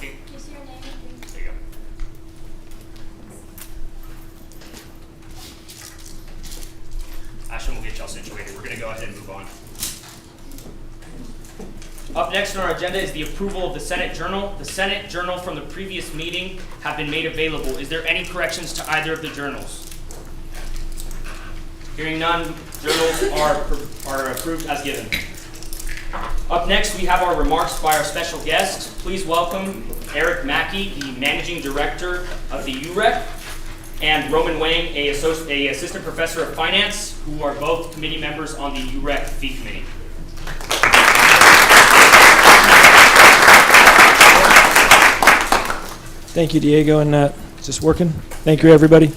working? Just your name, please. There you go. Ashton will get y'all situated. We're going to go ahead and move on. Up next on our agenda is the approval of the Senate Journal. The Senate Journal from the previous meeting have been made available. Is there any corrections to either of the journals? Hearing none, journals are approved as given. Up next, we have our remarks by our special guest. Please welcome Eric Mackey, the Managing Director of the UREC, and Roman Wang, a Assistant Professor of Finance, who are both committee members on the UREC Fee Committee. Thank you, Diego. And is this working? Thank you, everybody.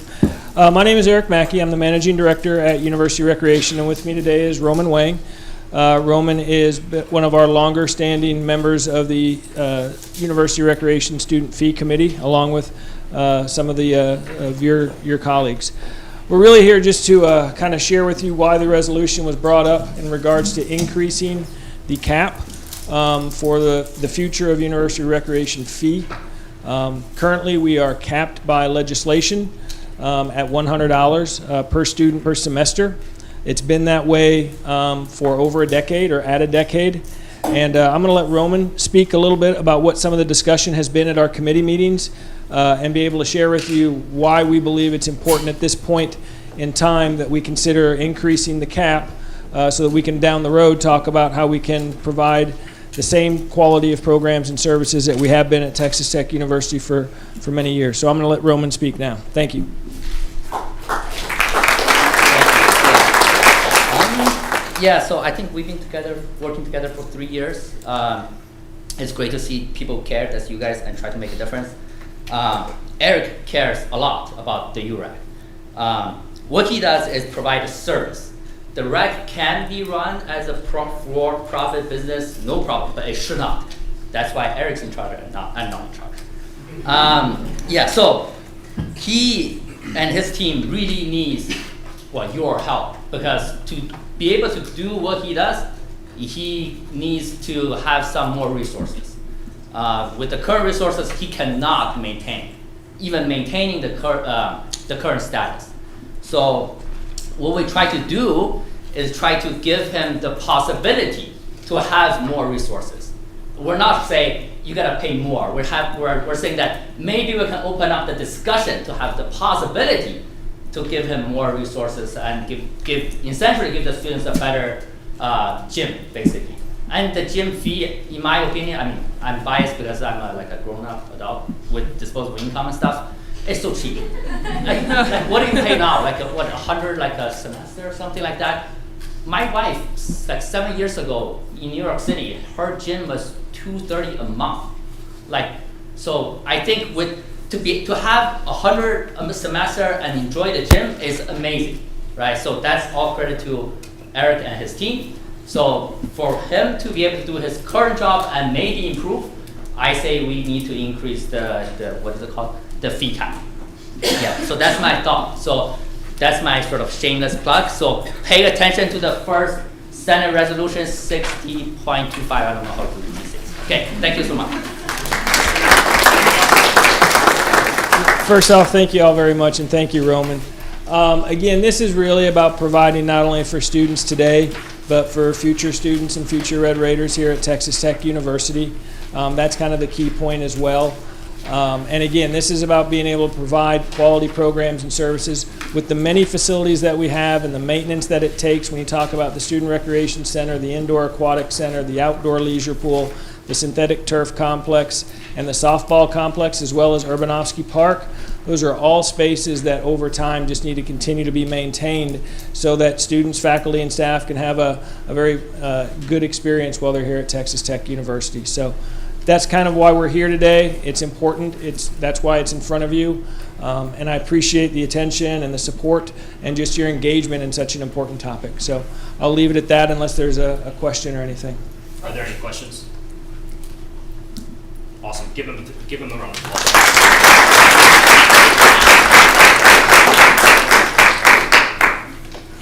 My name is Eric Mackey. I'm the Managing Director at University Recreation, and with me today is Roman Wang. Roman is one of our longer-standing members of the University Recreation Student Fee Committee, along with some of the of your colleagues. We're really here just to kind of share with you why the resolution was brought up in regards to increasing the cap for the future of University Recreation fee. Currently, we are capped by legislation at $100 per student per semester. It's been that way for over a decade or at a decade. And I'm going to let Roman speak a little bit about what some of the discussion has been at our committee meetings and be able to share with you why we believe it's important at this point in time that we consider increasing the cap so that we can down the road talk about how we can provide the same quality of programs and services that we have been at Texas Tech University for many years. So I'm going to let Roman speak now. Thank you. Yeah, so I think we've been working together for 3 years. It's great to see people care, that's you guys, and try to make a difference. Eric cares a lot about the UREC. What he does is provide a service. The REC can be run as a for-profit business, no problem, but it should not. That's why Eric's in charge and I'm not in charge. So he and his team really needs your help, because to be able to do what he does, he needs to have some more resources. With the current resources, he cannot maintain, even maintaining the current status. So what we try to do is try to give him the possibility to have more resources. We're not saying you gotta pay more. We're saying that maybe we can open up the discussion to have the possibility to give him more resources and essentially give the students a better gym, basically. And the gym fee, in my opinion, I mean, I'm biased because I'm a grown-up adult with disposable income and stuff. It's so cheap. like what do you pay now? $100 a semester or something like that? My wife, 7 years ago in New York City, her gym was $230 a month. So I think to have $100 a semester and enjoy the gym is amazing, right? So that's all credit to Eric and his team. So for him to be able to do his current job and maybe improve, I say we need to increase the what is it called? The fee cap. Yeah, so that's my thought. So that's my sort of shameless plug. So pay attention to the first Senate Resolution 60.25. I don't know how to do these. Okay, thank you so much. First off, thank you all very much, and thank you, Roman. Again, this is really about providing not only for students today, but for future students and future Red Raiders here at Texas Tech University. That's kind of the key point as well. And again, this is about being able to provide quality programs and services with the many facilities that we have and the maintenance that it takes when you talk about the Student Recreation Center, the Indoor Aquatic Center, the Outdoor Leisure Pool, the Synthetic Turf Complex, and the Softball Complex, as well as Urbanovsky Park. Those are all spaces that over time just need to continue to be maintained so that students, faculty, and staff can have a very good experience while they're here at Texas Tech University. So that's kind of why we're here today. It's important. That's why it's in front of you. And I appreciate the attention and the support and just your engagement in such an important topic. So I'll leave it at that unless there's a question or anything. Are there any questions? Awesome. Give him a round of applause.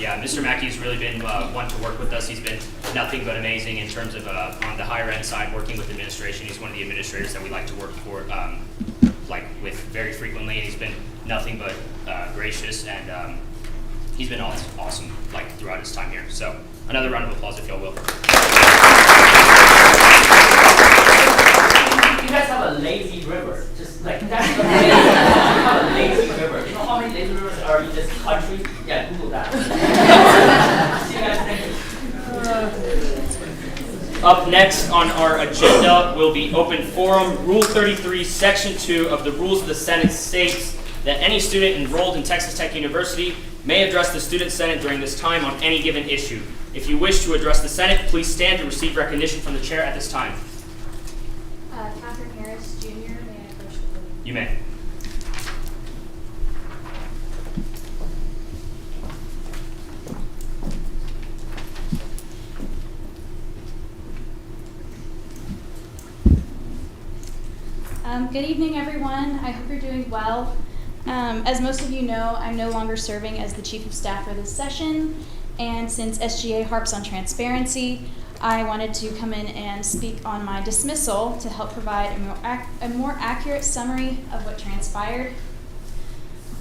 Yeah, Mr. Mackey's really been one to work with us. He's been nothing but amazing in terms of on the higher end side, working with administration. He's one of the administrators that we like to work for, with very frequently, and he's been nothing but gracious, and he's been awesome throughout his time here. So another round of applause if y'all will. You guys have a lazy river. Just that's amazing. You have a lazy river. You know how many lazy rivers are in this country? Yeah, Google that. See you guys next. Up next on our agenda will be open forum. Rule 33, Section 2 of the Rules of the Senate states that any student enrolled in Texas Tech University may address the Student Senate during this time on any given issue. If you wish to address the Senate, please stand to receive recognition from the chair at this time. Catherine Harris, Jr., may I approach the podium? You may. Good evening, everyone. I hope you're doing well. As most of you know, I'm no longer serving as the Chief of Staff for this session, and since SGA harps on transparency, I wanted to come in and speak on my dismissal to help provide a more accurate summary of what transpired.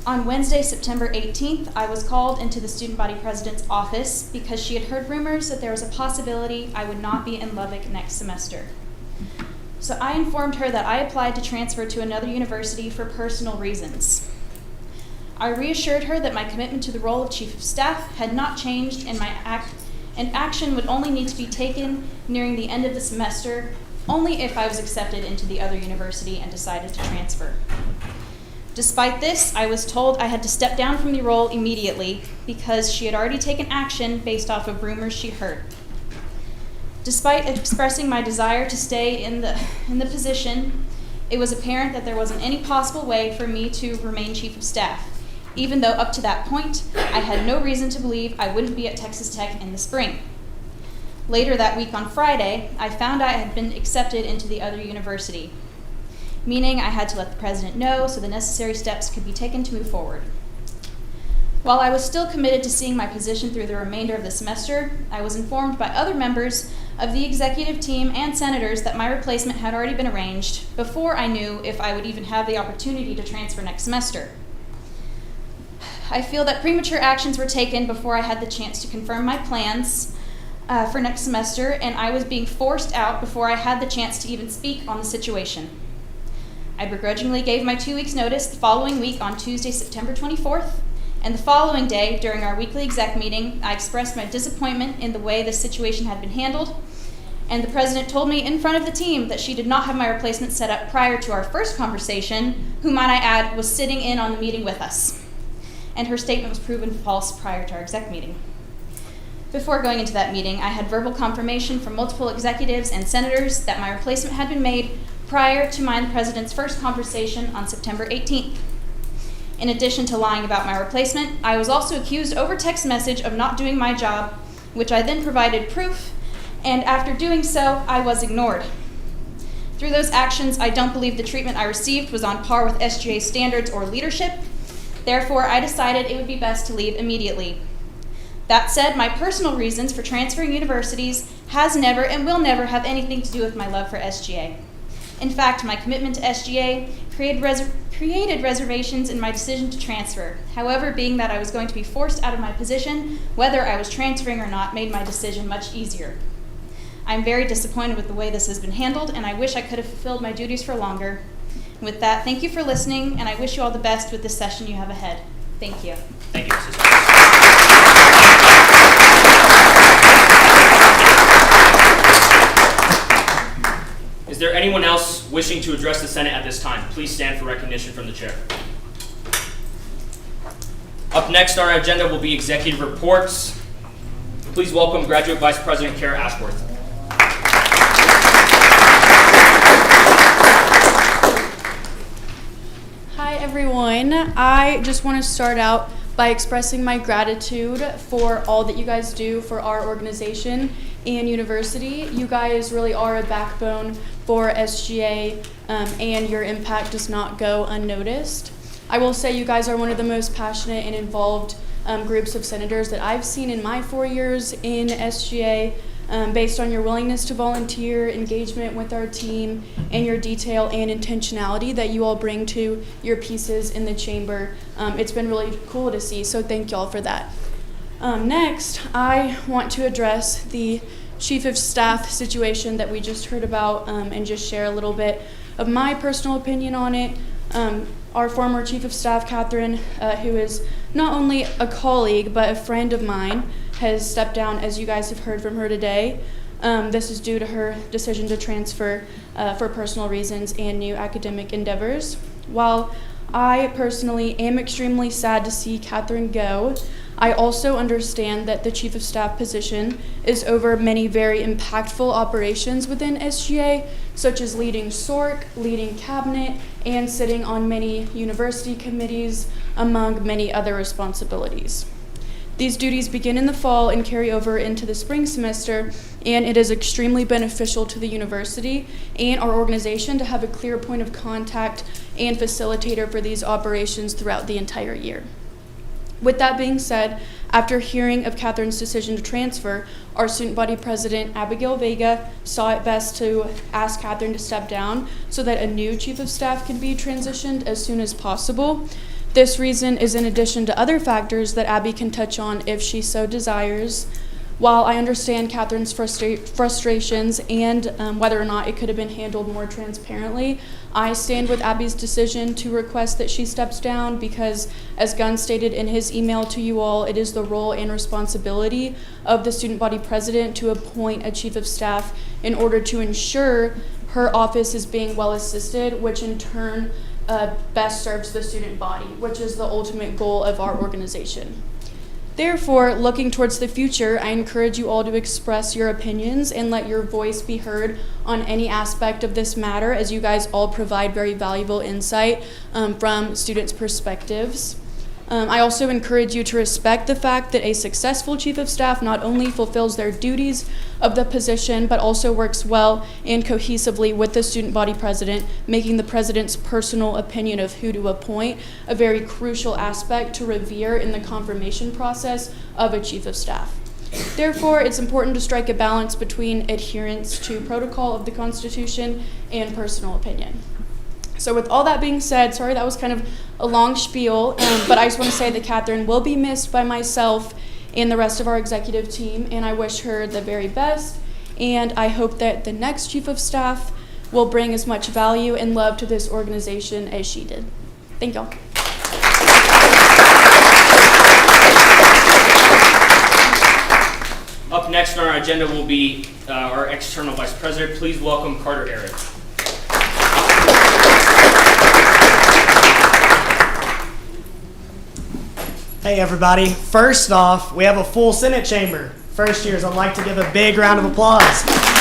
On Wednesday, September 18th, I was called into the student body president's office because she had heard rumors that there was a possibility I would not be in Lubbock next semester. So I informed her that I applied to transfer to another university for personal reasons. I reassured her that my commitment to the role of Chief of Staff had not changed and action would only need to be taken nearing the end of the semester, only if I was accepted into the other university and decided to transfer. Despite this, I was told I had to step down from the role immediately because she had already taken action based off of rumors she heard. Despite expressing my desire to stay in the position, it was apparent that there wasn't any possible way for me to remain Chief of Staff, even though up to that point, I had no reason to believe I wouldn't be at Texas Tech in the spring. Later that week on Friday, I found I had been accepted into the other university, meaning I had to let the president know so the necessary steps could be taken to move forward. While I was still committed to seeing my position through the remainder of the semester, I was informed by other members of the executive team and senators that my replacement had already been arranged before I knew if I would even have the opportunity to transfer next semester. I feel that premature actions were taken before I had the chance to confirm my plans for next semester, and I was being forced out before I had the chance to even speak on the situation. I begrudgingly gave my 2 weeks' notice the following week on Tuesday, September 24th, and the following day, during our weekly exec meeting, I expressed my disappointment in the way this situation had been handled, and the president told me in front of the team that she did not have my replacement set up prior to our first conversation, who, might I add, was sitting in on the meeting with us. And her statement was proven false prior to our exec meeting. Before going into that meeting, I had verbal confirmation from multiple executives and senators that my replacement had been made prior to my and the president's first conversation on September 18th. In addition to lying about my replacement, I was also accused over text message of not doing my job, which I then provided proof, and after doing so, I was ignored. Through those actions, I don't believe the treatment I received was on par with SGA standards or leadership. Therefore, I decided it would be best to leave immediately. That said, my personal reasons for transferring universities has never and will never have anything to do with my love for SGA. In fact, my commitment to SGA created reservations in my decision to transfer. However, being that I was going to be forced out of my position, whether I was transferring or not made my decision much easier. I'm very disappointed with the way this has been handled, and I wish I could have fulfilled my duties for longer. With that, thank you for listening, and I wish you all the best with this session you have ahead. Thank you. Thank you, Mrs. Harris. Is there anyone else wishing to address the Senate at this time? Please stand for recognition from the chair. Up next on our agenda will be executive reports. Please welcome Graduate Vice President Kara Ashworth. Hi everyone. I just want to start out by expressing my gratitude for all that you guys do for our organization and university. You guys really are a backbone for SGA, and your impact does not go unnoticed. I will say you guys are one of the most passionate and involved groups of senators that I've seen in my 4 years in SGA. Based on your willingness to volunteer, engagement with our team, and your detail and intentionality that you all bring to your pieces in the chamber. It's been really cool to see, so thank y'all for that. Next, I want to address the Chief of Staff situation that we just heard about and just share a little bit of my personal opinion on it. Our former Chief of Staff, Catherine, who is not only a colleague but a friend of mine, has stepped down, as you guys have heard from her today. This is due to her decision to transfer for personal reasons and new academic endeavors. While I personally am extremely sad to see Catherine go, I also understand that the Chief of Staff position is over many very impactful operations within SGA, such as leading SORC, leading cabinet, and sitting on many university committees, among many other responsibilities. These duties begin in the fall and carry over into the spring semester, and it is extremely beneficial to the university and our organization to have a clear point of contact and facilitator for these operations throughout the entire year. With that being said, after hearing of Catherine's decision to transfer, our student body president, Abigail Vega, saw it best to ask Catherine to step down so that a new chief of staff can be transitioned as soon as possible. This reason is in addition to other factors that Abby can touch on if she so desires. While I understand Catherine's frustrations and whether or not it could have been handled more transparently, I stand with Abby's decision to request that she steps down because, as Gunn stated in his email to you all, it is the role and responsibility of the student body president to appoint a chief of staff in order to ensure her office is being well assisted, which in turn best serves the student body, which is the ultimate goal of our organization. Therefore, looking towards the future, I encourage you all to express your opinions and let your voice be heard on any aspect of this matter, as you guys all provide very valuable insight from students' perspectives. I also encourage you to respect the fact that a successful chief of staff not only fulfills their duties of the position, but also works well and cohesively with the student body president, making the president's personal opinion of who to appoint a very crucial aspect to revere in the confirmation process of a chief of staff. Therefore, it's important to strike a balance between adherence to protocol of the Constitution and personal opinion. So with all that being said, sorry that was kind of a long spiel, but I just want to say that Catherine will be missed by myself and the rest of our executive team, and I wish her the very best, and I hope that the next chief of staff will bring as much value and love to this organization as she did. Thank y'all. Up next on our agenda will be our external vice president. Please welcome Carter Eric. Hey everybody, first off, we have a full Senate chamber. First years, I'd like to give a big round of applause. Congrats.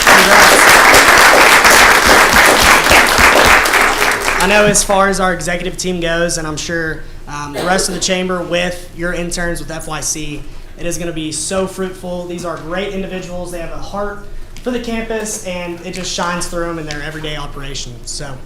I know as far as our executive team goes, and I'm sure the rest of the chamber with your interns with FYC, it is going to be so fruitful. These are great individuals. They have a heart for the campus, and it just shines through them in their everyday operations. So,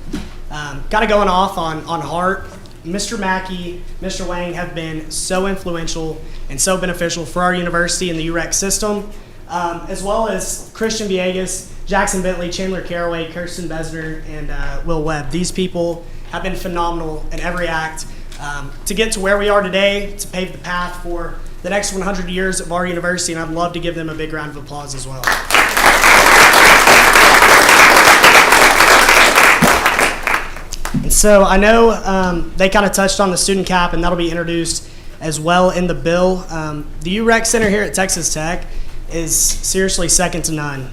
kind of going off on heart, Mr. Mackey, Mr. Wang have been so influential and so beneficial for our university and the UREC system, as well as Christian Villegas, Jackson Bentley, Chandler Caraway, Kirsten Besner, and Will Webb. These people have been phenomenal in every act to get to where we are today, to pave the path for the next 100 years of our university, and I'd love to give them a big round of applause as well. And so I know they kind of touched on the student cap, and that'll be introduced as well in the bill. The UREC Center here at Texas Tech is seriously second to none.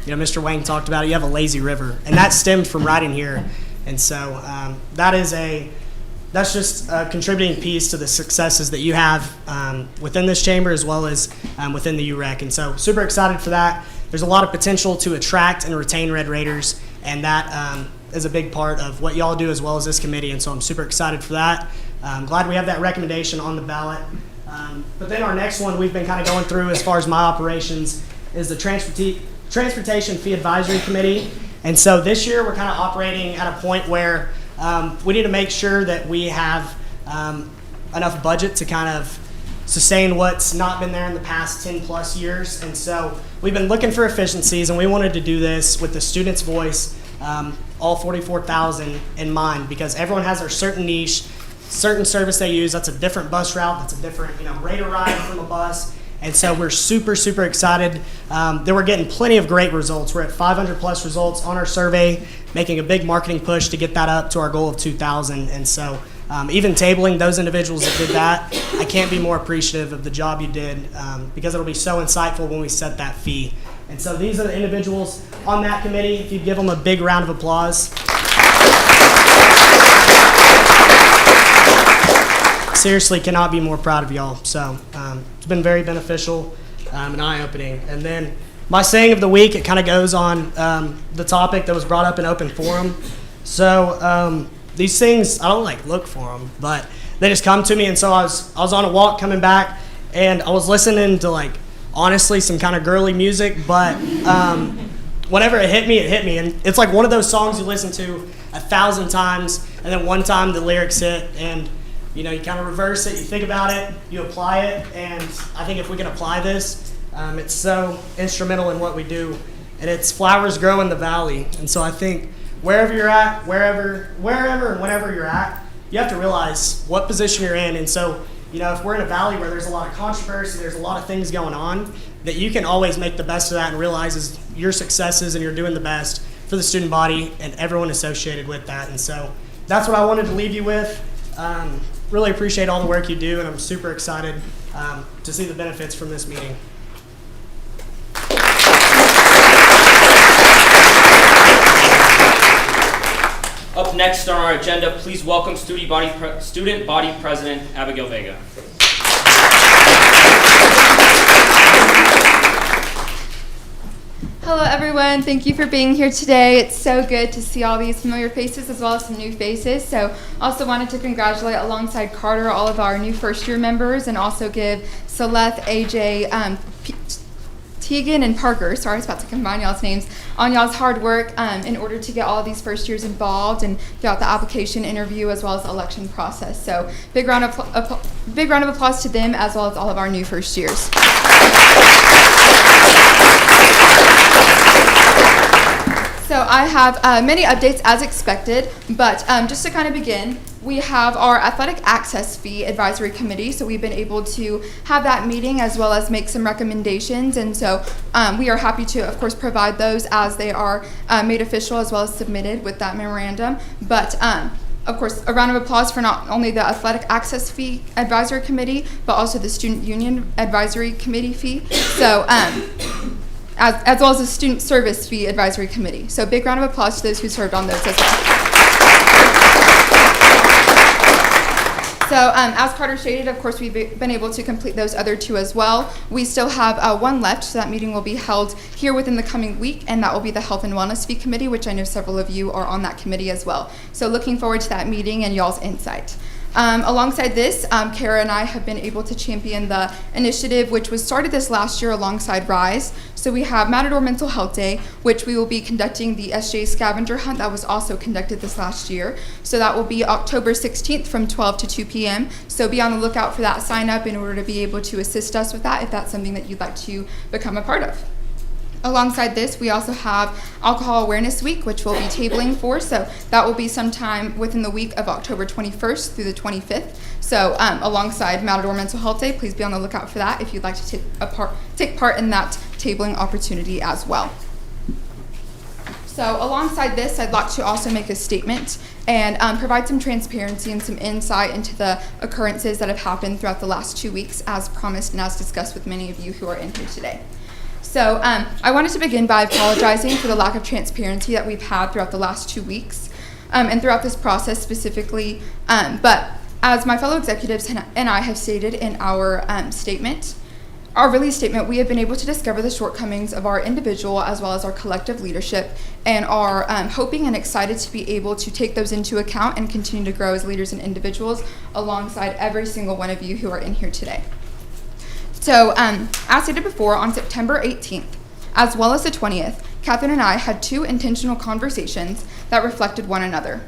Mr. Wang talked about it. You have a lazy river, and that stemmed from riding here. And so that's just a contributing piece to the successes that you have within this chamber as well as within the UREC. And so super excited for that. There's a lot of potential to attract and retain Red Raiders, and that is a big part of what y'all do as well as this committee, and so I'm super excited for that. I'm glad we have that recommendation on the ballot. But then our next one we've been kind of going through as far as my operations is the Transportation Fee Advisory Committee. And so this year we're kind of operating at a point where we need to make sure that we have enough budget to kind of sustain what's not been there in the past 10 plus years. And so we've been looking for efficiencies, and we wanted to do this with the student's voice, all 44,000 in mind, because everyone has their certain niche, certain service they use. That's a different bus route. That's a different, rate of ride from a bus. And so we're super, super excited that we're getting plenty of great results. We're at 500 plus results on our survey, making a big marketing push to get that up to our goal of 2,000. And so even tabling those individuals that did that, I can't be more appreciative of the job you did because it'll be so insightful when we set that fee. And so these are the individuals on that committee. If you give them a big round of applause. Seriously, cannot be more proud of y'all. So it's been very beneficial and eye-opening. And then my saying of the week, it kind of goes on the topic that was brought up in open forum. So these things, I don't look for them, but they just come to me. And so I was on a walk coming back, and I was listening to honestly some kind of girly music, but whenever it hit me. And it's like one of those songs you listen to 1,000 times, and then one time the lyrics hit, and you kind of reverse it, you think about it, you apply it, and I think if we can apply this, it's so instrumental in what we do, and it's flowers grow in the valley. And so I think wherever you're at, wherever and whenever you're at, you have to realize what position you're in. And so, if we're in a valley where there's a lot of controversy, there's a lot of things going on, that you can always make the best of that and realize your successes and you're doing the best for the student body and everyone associated with that. And so that's what I wanted to leave you with. Really appreciate all the work you do, and I'm super excited to see the benefits from this meeting. Up next on our agenda, please welcome Student Body President Abigail Vega. Hello everyone, thank you for being here today. It's so good to see all these familiar faces as well as some new faces. So also wanted to congratulate alongside Carter all of our new first year members, and also give Celeste, AJ, Tegan, and Parker, sorry I was about to combine y'all's names, on y'all's hard work in order to get all of these first years involved and throughout the application interview as well as the election process. So big round of applause to them as well as all of our new first years. So I have many updates as expected, but just to kind of begin, we have our athletic access fee advisory committee. So we've been able to have that meeting as well as make some recommendations. And so we are happy to, of course, provide those as they are made official as well as submitted with that memorandum. But of course, a round of applause for not only the athletic access fee advisory committee, but also the student union advisory committee fee. So as well as the Student Service Fee Advisory Committee. So big round of applause to those who served on those as well. So as Carter stated, of course, we've been able to complete those other two as well. We still have one left, so that meeting will be held here within the coming week, and that will be the Health and Wellness Fee Committee, which I know several of you are on that committee as well. So looking forward to that meeting and y'all's insight. Alongside this, Kara and I have been able to champion the initiative which was started this last year alongside RISE. So we have Matador Mental Health Day, which we will be conducting the SGA scavenger hunt that was also conducted this last year. So that will be October 16th from 12 to 2 p.m. So be on the lookout for that sign up in order to be able to assist us with that if that's something that you'd like to become a part of. Alongside this, we also have Alcohol Awareness Week, which we'll be tabling for. So that will be sometime within the week of October 21st through the 25th. So alongside Matador Mental Health Day, please be on the lookout for that if you'd like to take part in that tabling opportunity as well. So alongside this, I'd like to also make a statement and provide some transparency and some insight into the occurrences that have happened throughout the last 2 weeks, as promised and as discussed with many of you who are in here today. So I wanted to begin by apologizing for the lack of transparency that we've had throughout the last 2 weeks and throughout this process specifically. But as my fellow executives and I have stated in our release statement, we have been able to discover the shortcomings of our individual as well as our collective leadership, and are hoping and excited to be able to take those into account and continue to grow as leaders and individuals alongside every single one of you who are in here today. So, as stated before, on September 18th, as well as the 20th, Catherine and I had 2 intentional conversations that reflected one another.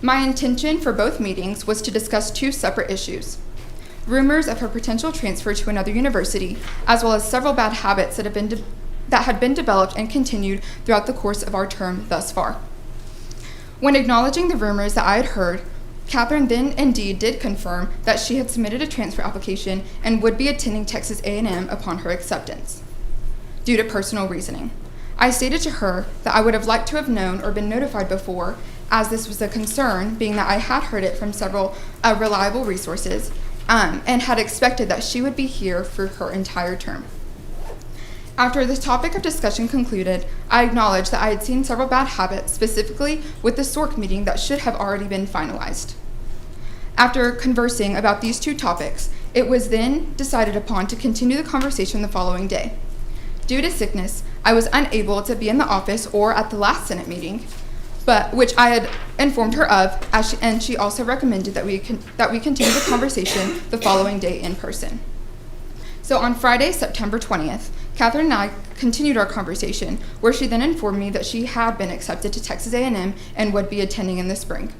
My intention for both meetings was to discuss 2 separate issues: rumors of her potential transfer to another university, as well as several bad habits that had been developed and continued throughout the course of our term thus far. When acknowledging the rumors that I had heard, Catherine then indeed did confirm that she had submitted a transfer application and would be attending Texas A&M upon her acceptance, due to personal reasoning. I stated to her that I would have liked to have known or been notified before, as this was a concern, being that I had heard it from several reliable resources, and had expected that she would be here for her entire term. After the topic of discussion concluded, I acknowledged that I had seen several bad habits, specifically with the SORC meeting that should have already been finalized. After conversing about these two topics, it was then decided upon to continue the conversation the following day. Due to sickness, I was unable to be in the office or at the last Senate meeting, but which I had informed her of, and she also recommended that we continue the conversation the following day in person. So on Friday, September 20th, Catherine and I continued our conversation, where she then informed me that she had been accepted to Texas A&M and would be attending in the spring.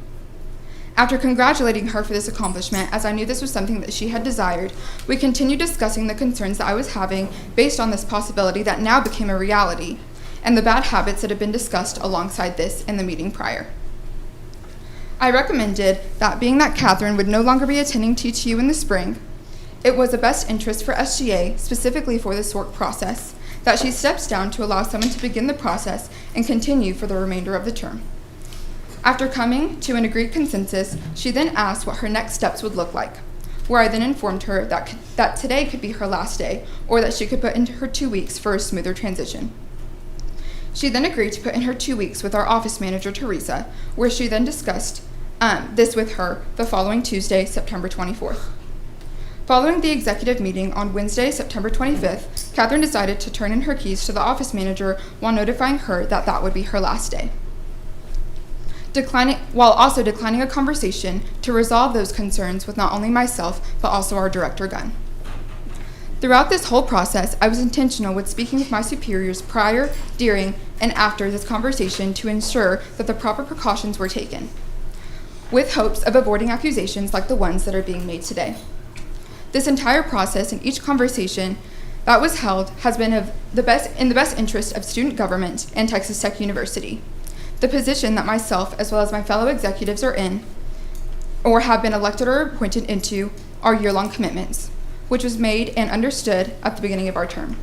After congratulating her for this accomplishment, as I knew this was something that she had desired, we continued discussing the concerns that I was having based on this possibility that now became a reality, and the bad habits that had been discussed alongside this in the meeting prior. I recommended that being that Catherine would no longer be attending TTU in the spring, it was the best interest for SGA, specifically for the SORC process, that she steps down to allow someone to begin the process and continue for the remainder of the term. After coming to an agreed consensus, she then asked what her next steps would look like, where I then informed her that today could be her last day, or that she could put in her 2 weeks for a smoother transition. She then agreed to put in her 2 weeks with our office manager, Teresa, where she then discussed this with her the following Tuesday, September 24th. Following the executive meeting on Wednesday, September 25th, Catherine decided to turn in her keys to the office manager while notifying her that that would be her last day, while also declining a conversation to resolve those concerns with not only myself, but also our director, Gunn. Throughout this whole process, I was intentional with speaking with my superiors prior, during, and after this conversation to ensure that the proper precautions were taken, with hopes of avoiding accusations like the ones that are being made today. This entire process and each conversation that was held has been in the best interest of student government and Texas Tech University, the position that myself as well as my fellow executives are in or have been elected or appointed into our year-long commitments, which was made and understood at the beginning of our term.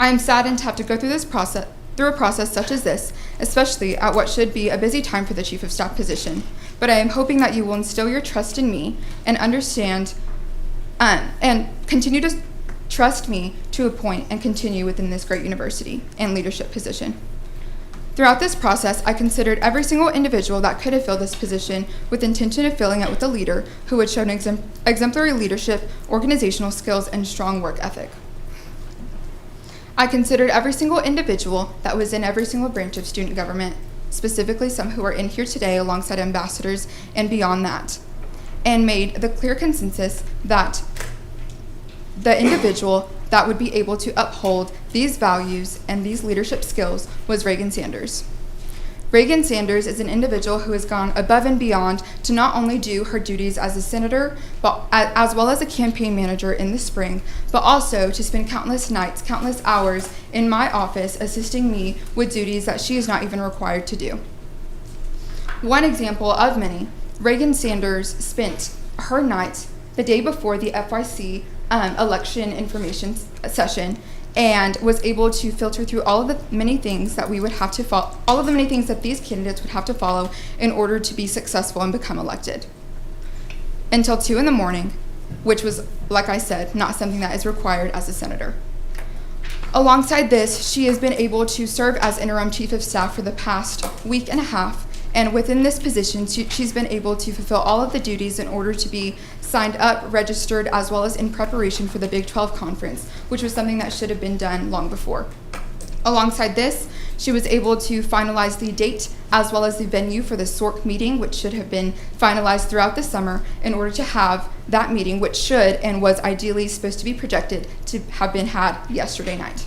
I am saddened to have to go through a process such as this, especially at what should be a busy time for the Chief of Staff position, but I am hoping that you will instill your trust in me and understand and continue to trust me to appoint and continue within this great university and leadership position. Throughout this process, I considered every single individual that could have filled this position with intention of filling it with a leader who had shown exemplary leadership, organizational skills, and strong work ethic. I considered every single individual that was in every single branch of student government, specifically some who are in here today alongside ambassadors and beyond that, and made the clear consensus that the individual that would be able to uphold these values and these leadership skills was Reagan Sanders. Reagan Sanders is an individual who has gone above and beyond to not only do her duties as a senator, but as well as a campaign manager in the spring, but also to spend countless nights, countless hours in my office assisting me with duties that she is not even required to do. One example of many, Reagan Sanders spent her nights the day before the FYC election information session and was able to filter through all of the many things that we would have to follow, all of the many things that these candidates would have to follow in order to be successful and become elected. Until 2 a.m, which was, like I said, not something that is required as a senator. Alongside this, she has been able to serve as interim chief of staff for the past week and a half, and within this position, she's been able to fulfill all of the duties in order to be signed up, registered, as well as in preparation for the Big 12 conference, which was something that should have been done long before. Alongside this, she was able to finalize the date as well as the venue for the SORC meeting, which should have been finalized throughout the summer in order to have that meeting, which should and was ideally supposed to be projected to have been had yesterday night.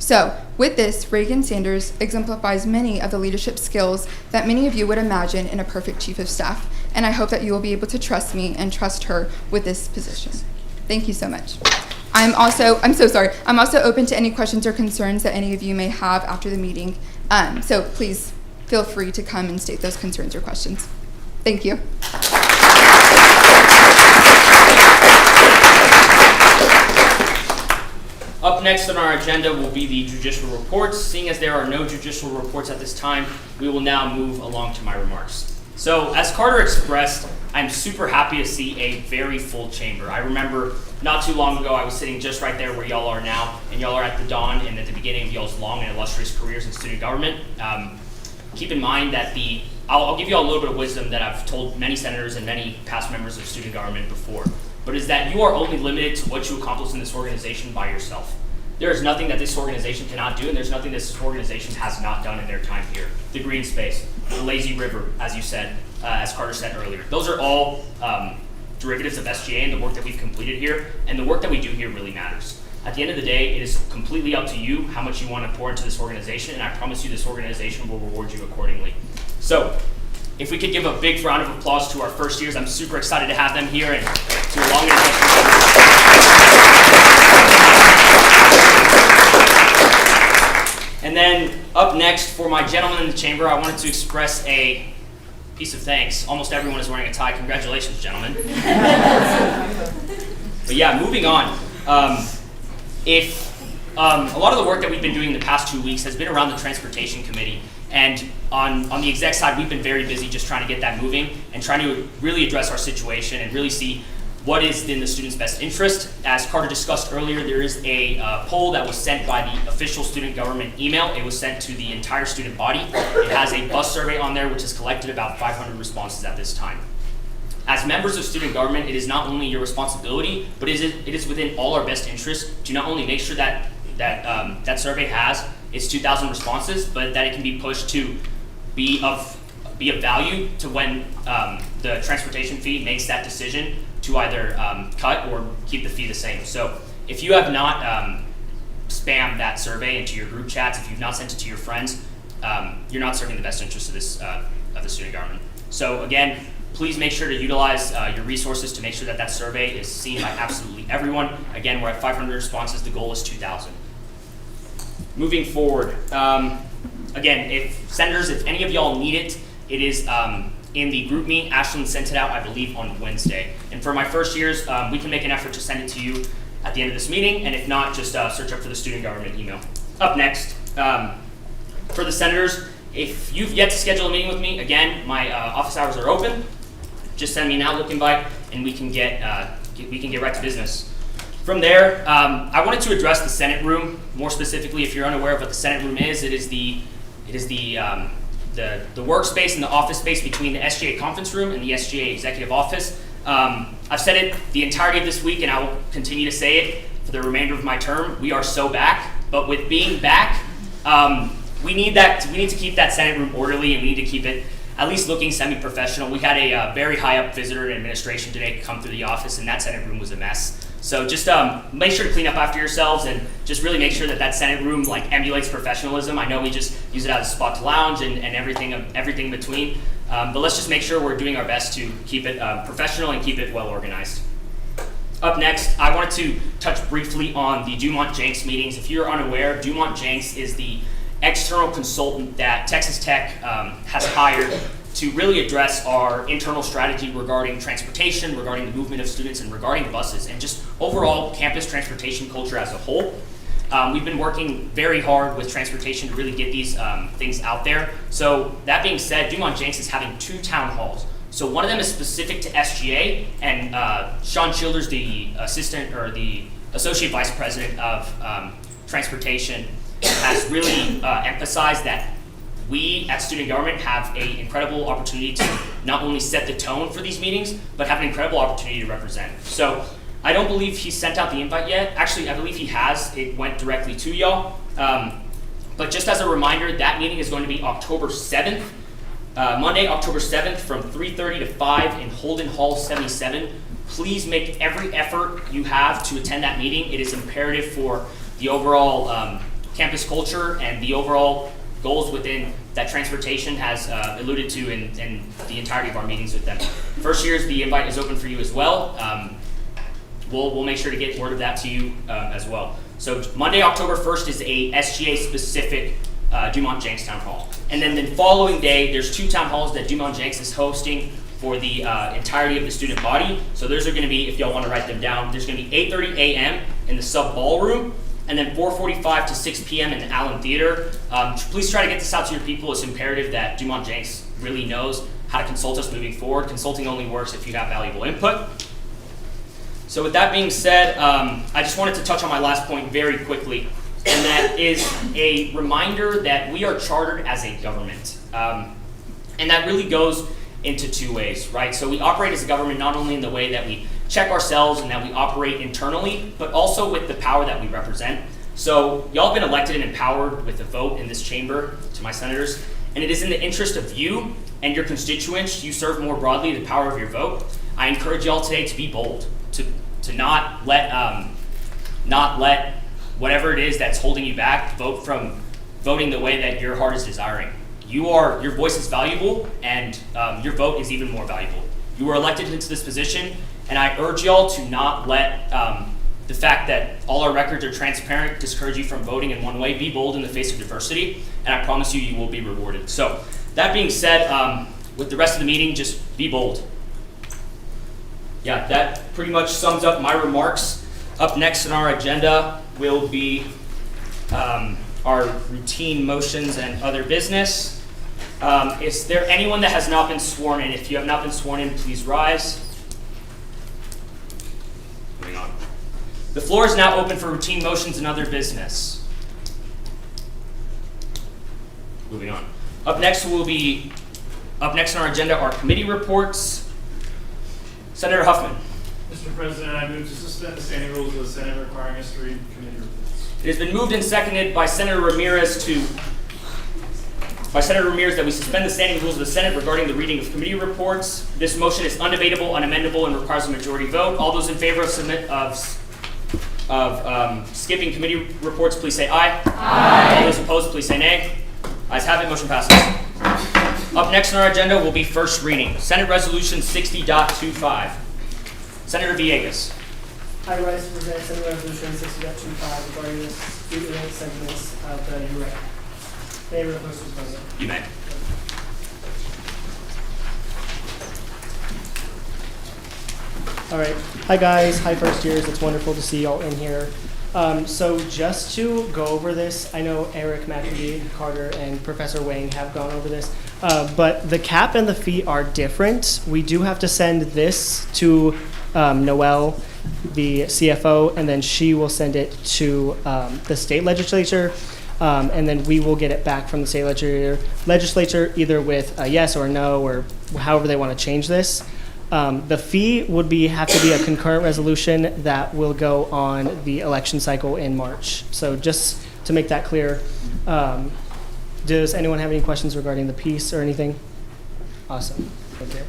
So, with this, Reagan Sanders exemplifies many of the leadership skills that many of you would imagine in a perfect chief of staff, and I hope that you will be able to trust me and trust her with this position. Thank you so much. I'm also open to any questions or concerns that any of you may have after the meeting. So please feel free to come and state those concerns or questions. Thank you. Up next on our agenda will be the judicial reports. Seeing as there are no judicial reports at this time, we will now move along to my remarks. So, as Carter expressed, I'm super happy to see a very full chamber. I remember not too long ago, I was sitting just right there where y'all are now, and y'all are at the dawn and at the beginning of y'all's long and illustrious careers in student government. Keep in mind that I'll give you all a little bit of wisdom that I've told many senators and many past members of student government before, but is that you are only limited to what you accomplish in this organization by yourself. There is nothing that this organization cannot do, and there's nothing this organization has not done in their time here. The green space, the lazy river, as you said, as Carter said earlier. Those are all derivatives of SGA and the work that we've completed here, and the work that we do here really matters. At the end of the day, it is completely up to you how much you want to pour into this organization, and I promise you this organization will reward you accordingly. So, if we could give a big round of applause to our first years, I'm super excited to have them here and to a long And then up next for my gentlemen in the chamber, I wanted to express a piece of thanks. Almost everyone is wearing a tie. Congratulations, gentlemen. But yeah, moving on. A lot of the work that we've been doing the past 2 weeks has been around the transportation committee. And on the exec side, we've been very busy just trying to get that moving and trying to really address our situation and really see what is in the student's best interest. As Carter discussed earlier, there is a poll that was sent by the official student government email. It was sent to the entire student body. It has a bus survey on there, which has collected about 500 responses at this time. As members of student government, it is not only your responsibility, but it is within all our best interest to not only make sure that that survey has its 2,000 responses, but that it can be pushed to be of value to when the transportation fee makes that decision to either cut or keep the fee the same. So if you have not spammed that survey into your group chats, if you've not sent it to your friends, you're not serving the best interest of the student government. So again, please make sure to utilize your resources to make sure that survey is seen by absolutely everyone. Again, we're at 500 responses. The goal is 2,000. Moving forward, again, if any of y'all need it, it is in the group meet. Ashlyn sent it out, I believe, on Wednesday. And for my first years, we can make an effort to send it to you at the end of this meeting, and if not, just search up for the student government email. Up next, for the senators, if you've yet to schedule a meeting with me, again, my office hours are open. Just send me an Outlook invite, and we can get right to business. From there, I wanted to address the Senate room. More specifically, if you're unaware of what the Senate room is, it is the workspace and the office space between the SGA conference room and the SGA executive office. I've said it the entirety of this week, and I will continue to say it for the remainder of my term. We are so back, but with being back, we need to keep that Senate room orderly, and we need to keep it at least looking semi-professional. We had a very high-up visitor in administration today come through the office, and that Senate room was a mess. So just make sure to clean up after yourselves and just really make sure that Senate room emulates professionalism. I know we just use it as a spot to lounge and everything in between, but let's just make sure we're doing our best to keep it professional and keep it well organized. Up next, I wanted to touch briefly on the Dumont-Jenks meetings. If you're unaware, Dumont-Jenks is the external consultant that Texas Tech has hired to really address our internal strategy regarding transportation, regarding the movement of students, and regarding buses, and just overall campus transportation culture as a whole. We've been working very hard with transportation to really get these things out there. So that being said, Dumont-Jenks is having 2 town halls. So one of them is specific to SGA, and Sean Childers, the associate vice president of transportation, has really emphasized that we at student government have an incredible opportunity to not only set the tone for these meetings, but have an incredible opportunity to represent. So I don't believe he sent out the invite yet. Actually, I believe he has. It went directly to y'all. But just as a reminder, that meeting is going to be October 7th, Monday, October 7th from 3:30 to 5 in Holden Hall 77. Please make every effort you have to attend that meeting. It is imperative for the overall campus culture and the overall goals within that transportation has alluded to in the entirety of our meetings with them. First years, the invite is open for you as well. We'll make sure to get word of that to you as well. So Monday, October 1st is a SGA specific Dumont Jenks Town Hall. And then the following day, there's 2 town halls that Dumont Jenks is hosting for the entirety of the student body. So those are gonna be, if y'all wanna write them down, there's gonna be 8:30 a.m. in the sub ballroom, and then 4:45 to 6 p.m. in the Allen Theater. Please try to get this out to your people. It's imperative that Dumont Jenks really knows how to consult us moving forward. Consulting only works if you have valuable input. So with that being said, I just wanted to touch on my last point very quickly, and that is a reminder that we are chartered as a government. And that really goes into 2 ways, right? So we operate as a government not only in the way that we check ourselves and that we operate internally, but also with the power that we represent. So y'all have been elected and empowered with a vote in this chamber, to my senators, and it is in the interest of you and your constituents you serve more broadly the power of your vote. I encourage y'all today to be bold, to not let whatever it is that's holding you back voting the way that your heart is desiring. Your voice is valuable, and your vote is even more valuable. You were elected into this position, and I urge y'all to not let the fact that all our records are transparent discourage you from voting in one way. Be bold in the face of diversity, and I promise you, you will be rewarded. So that being said, with the rest of the meeting, just be bold. Yeah, that pretty much sums up my remarks. Up next on our agenda will be our routine motions and other business. Is there anyone that has not been sworn in? If you have not been sworn in, please rise. Moving on. The floor is now open for routine motions and other business. Moving on. Up next on our agenda are committee reports. Senator Huffman. Mr. President, I move to suspend the standing rules of the Senate requiring us to read committee reports. It has been moved and seconded by Senator Ramirez that we suspend the standing rules of the Senate regarding the reading of committee reports. This motion is undebatable, unamendable, and requires a majority vote. All those in favor of skipping committee reports, please say aye. Aye. All those opposed, please say nay. Ayes have it, motion passes. Up next on our agenda will be first reading. Senate Resolution 60.25. Senator Villegas. I rise to present Senate Resolution 60.25 regarding the student segments of the UREC. May I request Mr. President? You may. All right. Hi, guys. Hi, first years. It's wonderful to see y'all in here. So just to go over this, I know Eric, McAfee, Carter, and Professor Wang have gone over this, but the cap and the fee are different. We do have to send this to Noelle, the CFO, and then she will send it to the state legislature, and then we will get it back from the state legislature either with a yes or a no or however they want to change this. The fee would have to be a concurrent resolution that will go on the election cycle in March. So just to make that clear, does anyone have any questions regarding the piece or anything? Awesome. Thank you.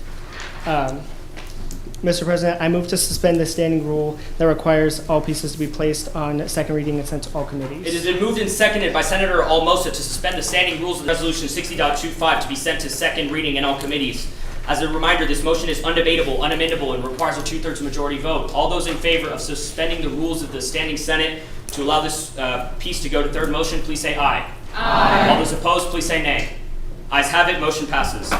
Mr. President, I move to suspend the standing rule that requires all pieces to be placed on second reading and sent to all committees. It has been moved and seconded by Senator Almosa to suspend the standing rules of Resolution 60.25 to be sent to second reading in all committees. As a reminder, this motion is undebatable, unamendable, and requires a 2/3 majority vote. All those in favor of suspending the rules of the standing Senate to allow this piece to go to third motion, please say aye. Aye. All those opposed, please say nay. Ayes have it, motion passes.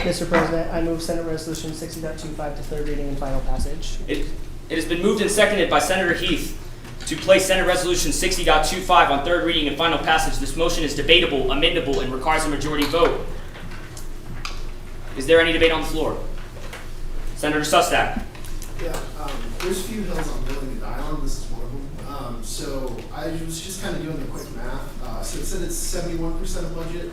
Mr. President, I move Senate Resolution 60.25 to third reading and final passage. It has been moved and seconded by Senator Heath to place Senate Resolution 60.25 on third reading and final passage. This motion is debatable, amendable, and requires a majority vote. Is there any debate on the floor? Senator Sustak. Yeah, there's a few hills I'm willing to die on. This is one of them. So I was just kind of doing the quick math. So it said it's 71% of budget.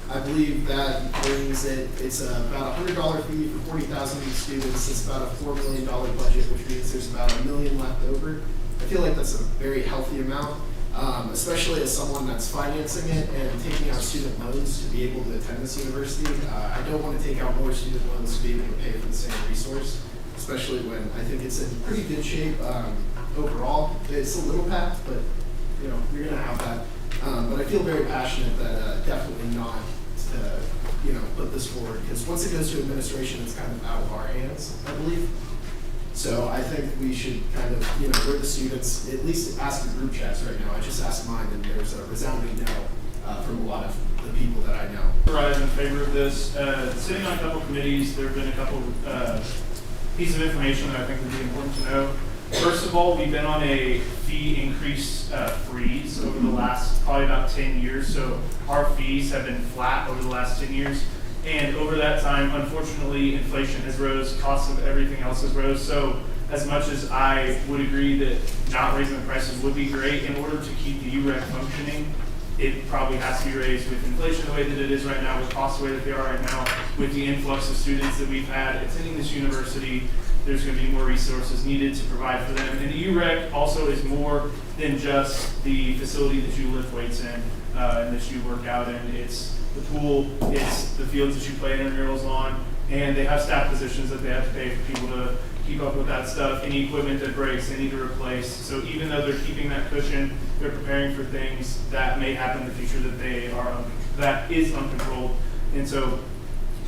I believe that brings it's about a $100 fee for 40,000 students. It's about a $4 million budget, which means there's about $1 million left over. I feel like that's a very healthy amount, especially as someone that's financing it and taking out student loans to be able to attend this university. I don't want to take out more student loans to be able to pay for the same resource, especially when I think it's in pretty good shape overall. It's a little packed, but you're going to have that. But I feel very passionate that definitely not to, put this forward, because once it goes to administration, it's kind of out of our hands, I believe. So I think we should kind of, we're the students, at least ask the group chats right now. I just asked mine, and there's a resounding no from a lot of the people that I know. I'm in favor of this. Sitting on a couple committees, there have been a couple pieces of information that I think would be important to know. First of all, we've been on a fee increase freeze over the last probably about 10 years. So our fees have been flat over the last 10 years. And over that time, unfortunately, inflation has rose, costs of everything else has rose. So as much as I would agree that not raising the prices would be great, in order to keep the UREC functioning, it probably has to be raised with inflation the way that it is right now, with costs the way that they are right now, with the influx of students that we've had attending this university. There's going to be more resources needed to provide for them. And the UREC also is more than just the facility that you lift weights in and that you work out in. It's the pool, it's the fields that you play intramurals on, and they have staff positions that they have to pay for people to keep up with that stuff. Any equipment that breaks, they need to replace. So even though they're keeping that cushion, they're preparing for things that may happen in the future that is uncontrolled. And so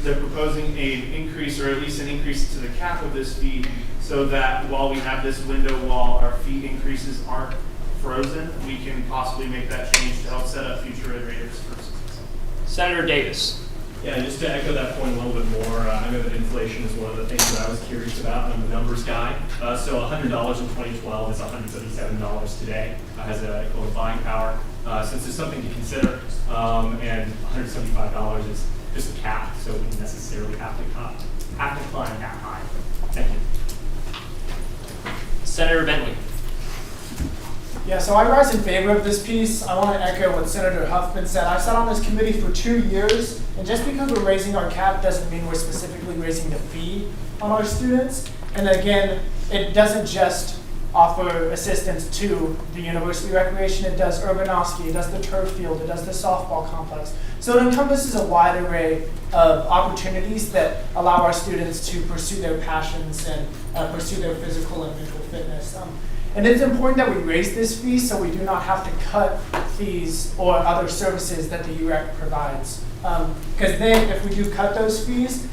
they're proposing an increase, or at least an increase to the cap of this fee, so that while we have this window, while our fee increases aren't frozen, we can possibly make that change to help set up future ed raters for success. Senator Davis. Yeah, just to echo that point a little bit more, I know that inflation is one of the things that I was curious about, and I'm a numbers guy. So $100 in 2012 is $137 today, has a equivalent buying power. Since it's something to consider, and $175 is just a cap, so we don't necessarily have to climb that high. Thank you. Senator Bentley. Yeah, so I rise in favor of this piece. I want to echo what Senator Huffman said. I've sat on this committee for 2 years, and just because we're raising our cap doesn't mean we're specifically raising the fee on our students. And again, it doesn't just offer assistance to the university recreation. It does Urbanovsky, it does the turf field, it does the softball complex. So it encompasses a wide array of opportunities that allow our students to pursue their passions and pursue their physical and mental fitness. And it is important that we raise this fee so we do not have to cut fees or other services that the UREC provides. Because then if we do cut those fees,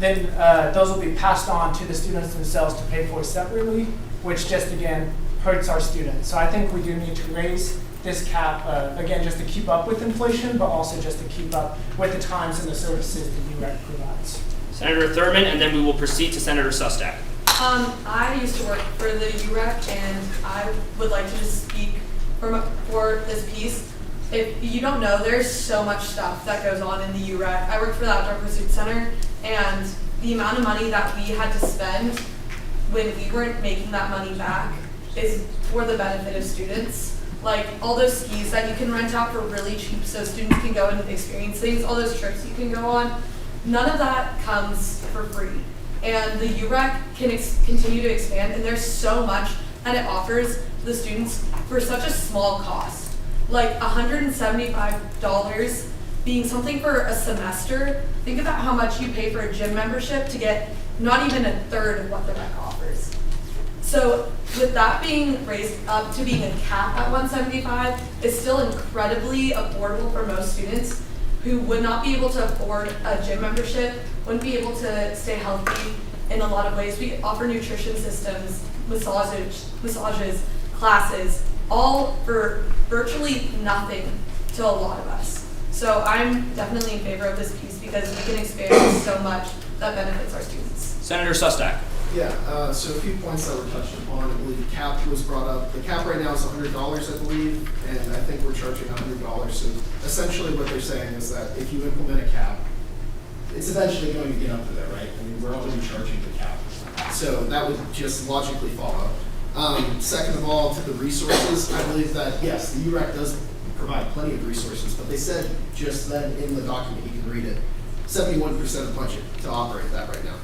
then those will be passed on to the students themselves to pay for separately, which just again hurts our students. So I think we do need to raise this cap, again, just to keep up with inflation, but also just to keep up with the times and the services the UREC provides. Senator Thurman, and then we will proceed to Senator Sustak. I used to work for the UREC, and I would like to just speak for this piece. If you don't know, there's so much stuff that goes on in the UREC. I worked for the Outdoor Pursuit Center, and the amount of money that we had to spend when we weren't making that money back is for the benefit of students. Like all those skis that you can rent out for really cheap so students can go and experience things, all those trips you can go on, none of that comes for free. And the UREC can continue to expand, and there's so much that it offers the students for such a small cost. Like $175 being something for a semester. Think about how much you pay for a gym membership to get not even a third of what the rec offers. So with that being raised up to being a cap at $175, it's still incredibly affordable for most students who would not be able to afford a gym membership, wouldn't be able to stay healthy in a lot of ways. We offer nutrition systems, massages, classes, all for virtually nothing to a lot of us. So I'm definitely in favor of this piece because we can expand so much that benefits our students. Senator Sustak. Yeah, so a few points that were touched upon. I believe the cap was brought up. The cap right now is $100, I believe, and I think we're charging $100. So essentially what they're saying is that if you implement a cap, it's eventually going to get up to there, right? I mean, we're already charging the cap. So that would just logically follow. Second of all, to the resources, I believe that, yes, the UREC does provide plenty of resources, but they said just then in the document, you can read it, 71% of budget to operate that right now.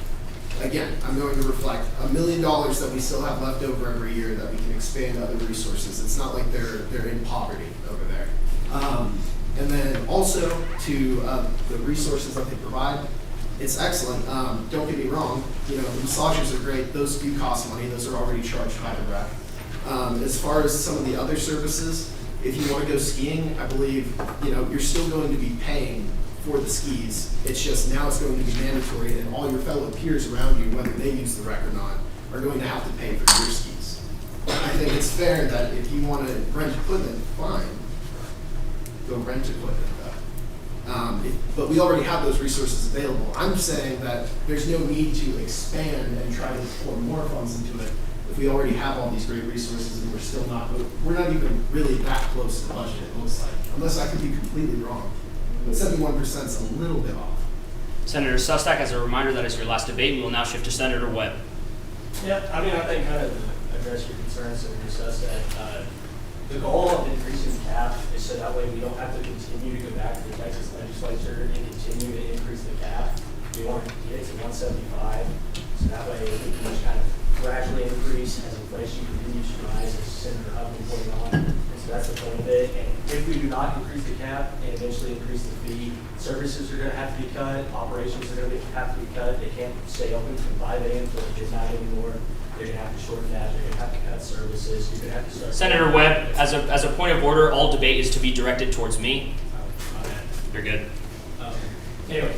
Again, I'm going to reflect $1 million that we still have left over every year that we can expand other resources. It's not like they're in poverty over there. And then also to the resources that they provide, it's excellent. Don't get me wrong, the massages are great. Those do cost money. Those are already charged by the rec. As far as some of the other services, If you want to go skiing, I believe, you're still going to be paying for the skis. It's just now it's going to be mandatory, and all your fellow peers around you, whether they use the rec or not, are going to have to pay for your skis. I think it's fair that if you want to rent equipment, fine, go rent equipment. But we already have those resources available. I'm saying that there's no need to expand and try to pour more funds into it if we already have all these great resources and we're not even really that close to the budget, it looks like, unless I could be completely wrong. But 71% is a little bit off. Senator Sustak, as a reminder, that is your last debate. We will now shift to Senator Webb. Yeah, I think kind of to address your concerns, Senator Sustak, the goal of increasing the cap is so that way we don't have to continue to go back to the Texas legislature and continue to increase the cap. We want to get it to 175, so that way we can just kind of gradually increase as inflation continues to rise, as Senator Huffman pointed on. And so that's the point of it. And if we do not increase the cap and eventually increase the fee, services are going to have to be cut, operations are going to have to be cut. They can't stay open from 5 a.m. until midnight anymore. They're going to have to shorten that. They're going to have to cut services. You're going to have to start. Senator Webb, as a point of order, all debate is to be directed towards me. You're good. Anyway,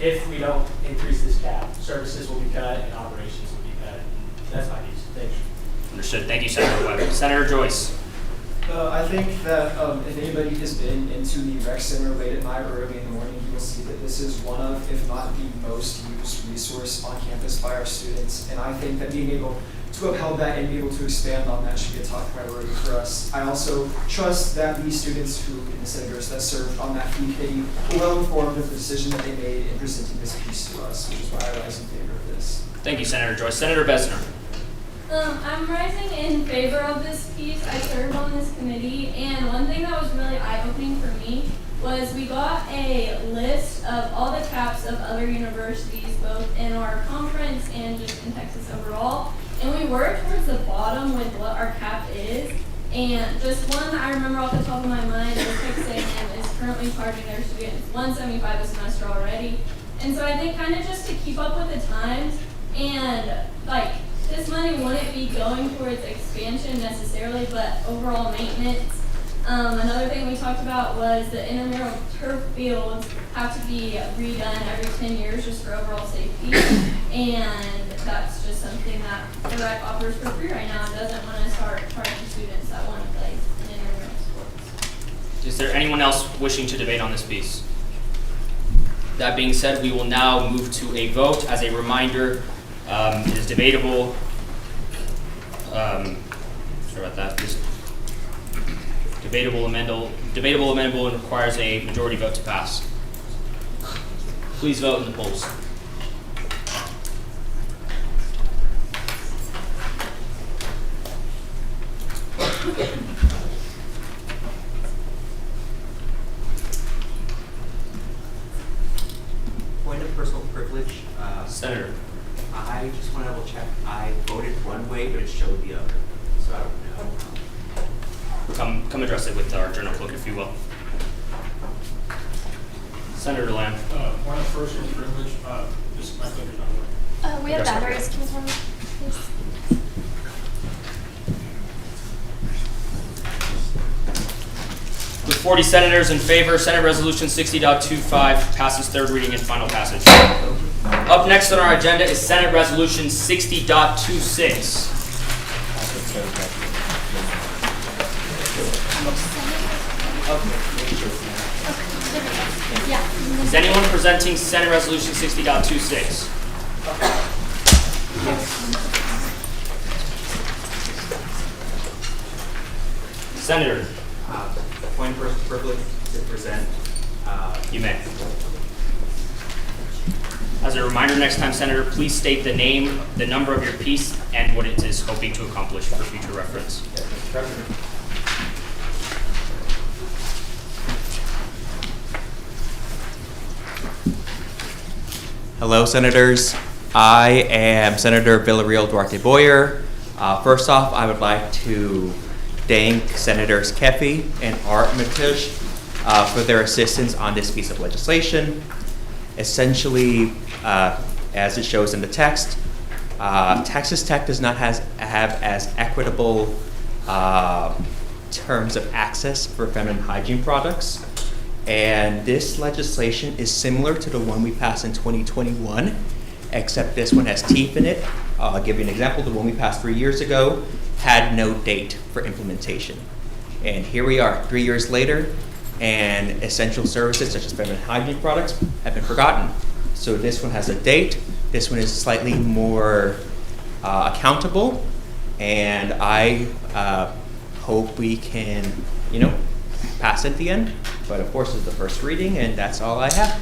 if we don't increase this cap, services will be cut and operations will be cut. That's my views. Thank you. Understood. Thank you, Senator Webb. Senator Joyce. I think that if anybody has been into the rec center late at night or early in the morning, you will see that this is one of, if not the most used resource on campus by our students. And I think that being able to upheld that and be able to expand on that should be a top priority for us. I also trust that the students and the senators that served on that fee committee were well informed of the decision that they made in presenting this piece to us, which is why I rise in favor of this. Thank you, Senator Joyce. Senator Besner. I'm rising in favor of this piece. I served on this committee, and one thing that was really eye-opening for me was we got a list of all the caps of other universities, both in our conference and just in Texas overall. And we worked towards the bottom with what our cap is. And just one I remember off the top of my mind is Texas A&M is currently charging their students $175 a semester already. And so I think kind of just to keep up with the times and this money wouldn't be going towards expansion necessarily, but overall maintenance. Another thing we talked about was the intramural turf fields have to be redone every 10 years just for overall safety. And that's just something that the rec offers for free right now and doesn't want to start charging students that want to play in intramural sports. Is there anyone else wishing to debate on this piece? That being said, we will now move to a vote. As a reminder, it is debatable. Sorry about that. Debatable amendable and requires a majority vote to pass. Please vote in the polls. Point of personal privilege. Senator. I just want to double check. I voted one way, but it showed the other. So I don't know. Come address it with our journal clerk, if you will. Senator Lamb. Point of personal privilege. Just my clicker's not working. We have batteries. Can you tell me, please? With 40 senators in favor, Senate Resolution 60.25 passes third reading and final passage. Up next on our agenda is Senate Resolution 60.26. Is anyone presenting Senate Resolution 60.26? Senator. Point of personal privilege to present. You may. As a reminder, next time, Senator, please state the name, the number of your piece, and what it is hoping to accomplish for future reference. Yes, Mr. President. Hello, Senators. I am Senator Villarreal Duarte Boyer. First off, I would like to thank Senators Kefi and Armitage for their assistance on this piece of legislation. Essentially, as it shows in the text, Texas Tech does not have as equitable terms of access for feminine hygiene products. And this legislation is similar to the one we passed in 2021, except this one has teeth in it. I'll give you an example. The one we passed 3 years ago had no date for implementation. And here we are 3 years later, and essential services such as feminine hygiene products have been forgotten. So this one has a date. This one is slightly more accountable, and I hope we can, pass it at the end. But of course, it's the first reading, and that's all I have.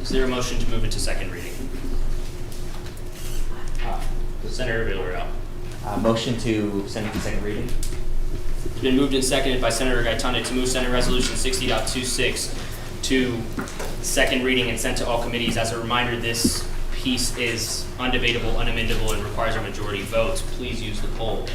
Is there a motion to move it to second reading? Senator Villarreal. Motion to send it to second reading. It's been moved and seconded by Senator Gaetano to move Senate Resolution 60.26 to second reading and sent to all committees. As a reminder, this piece is undebatable, unamendable, and requires a majority vote. Please use the poll.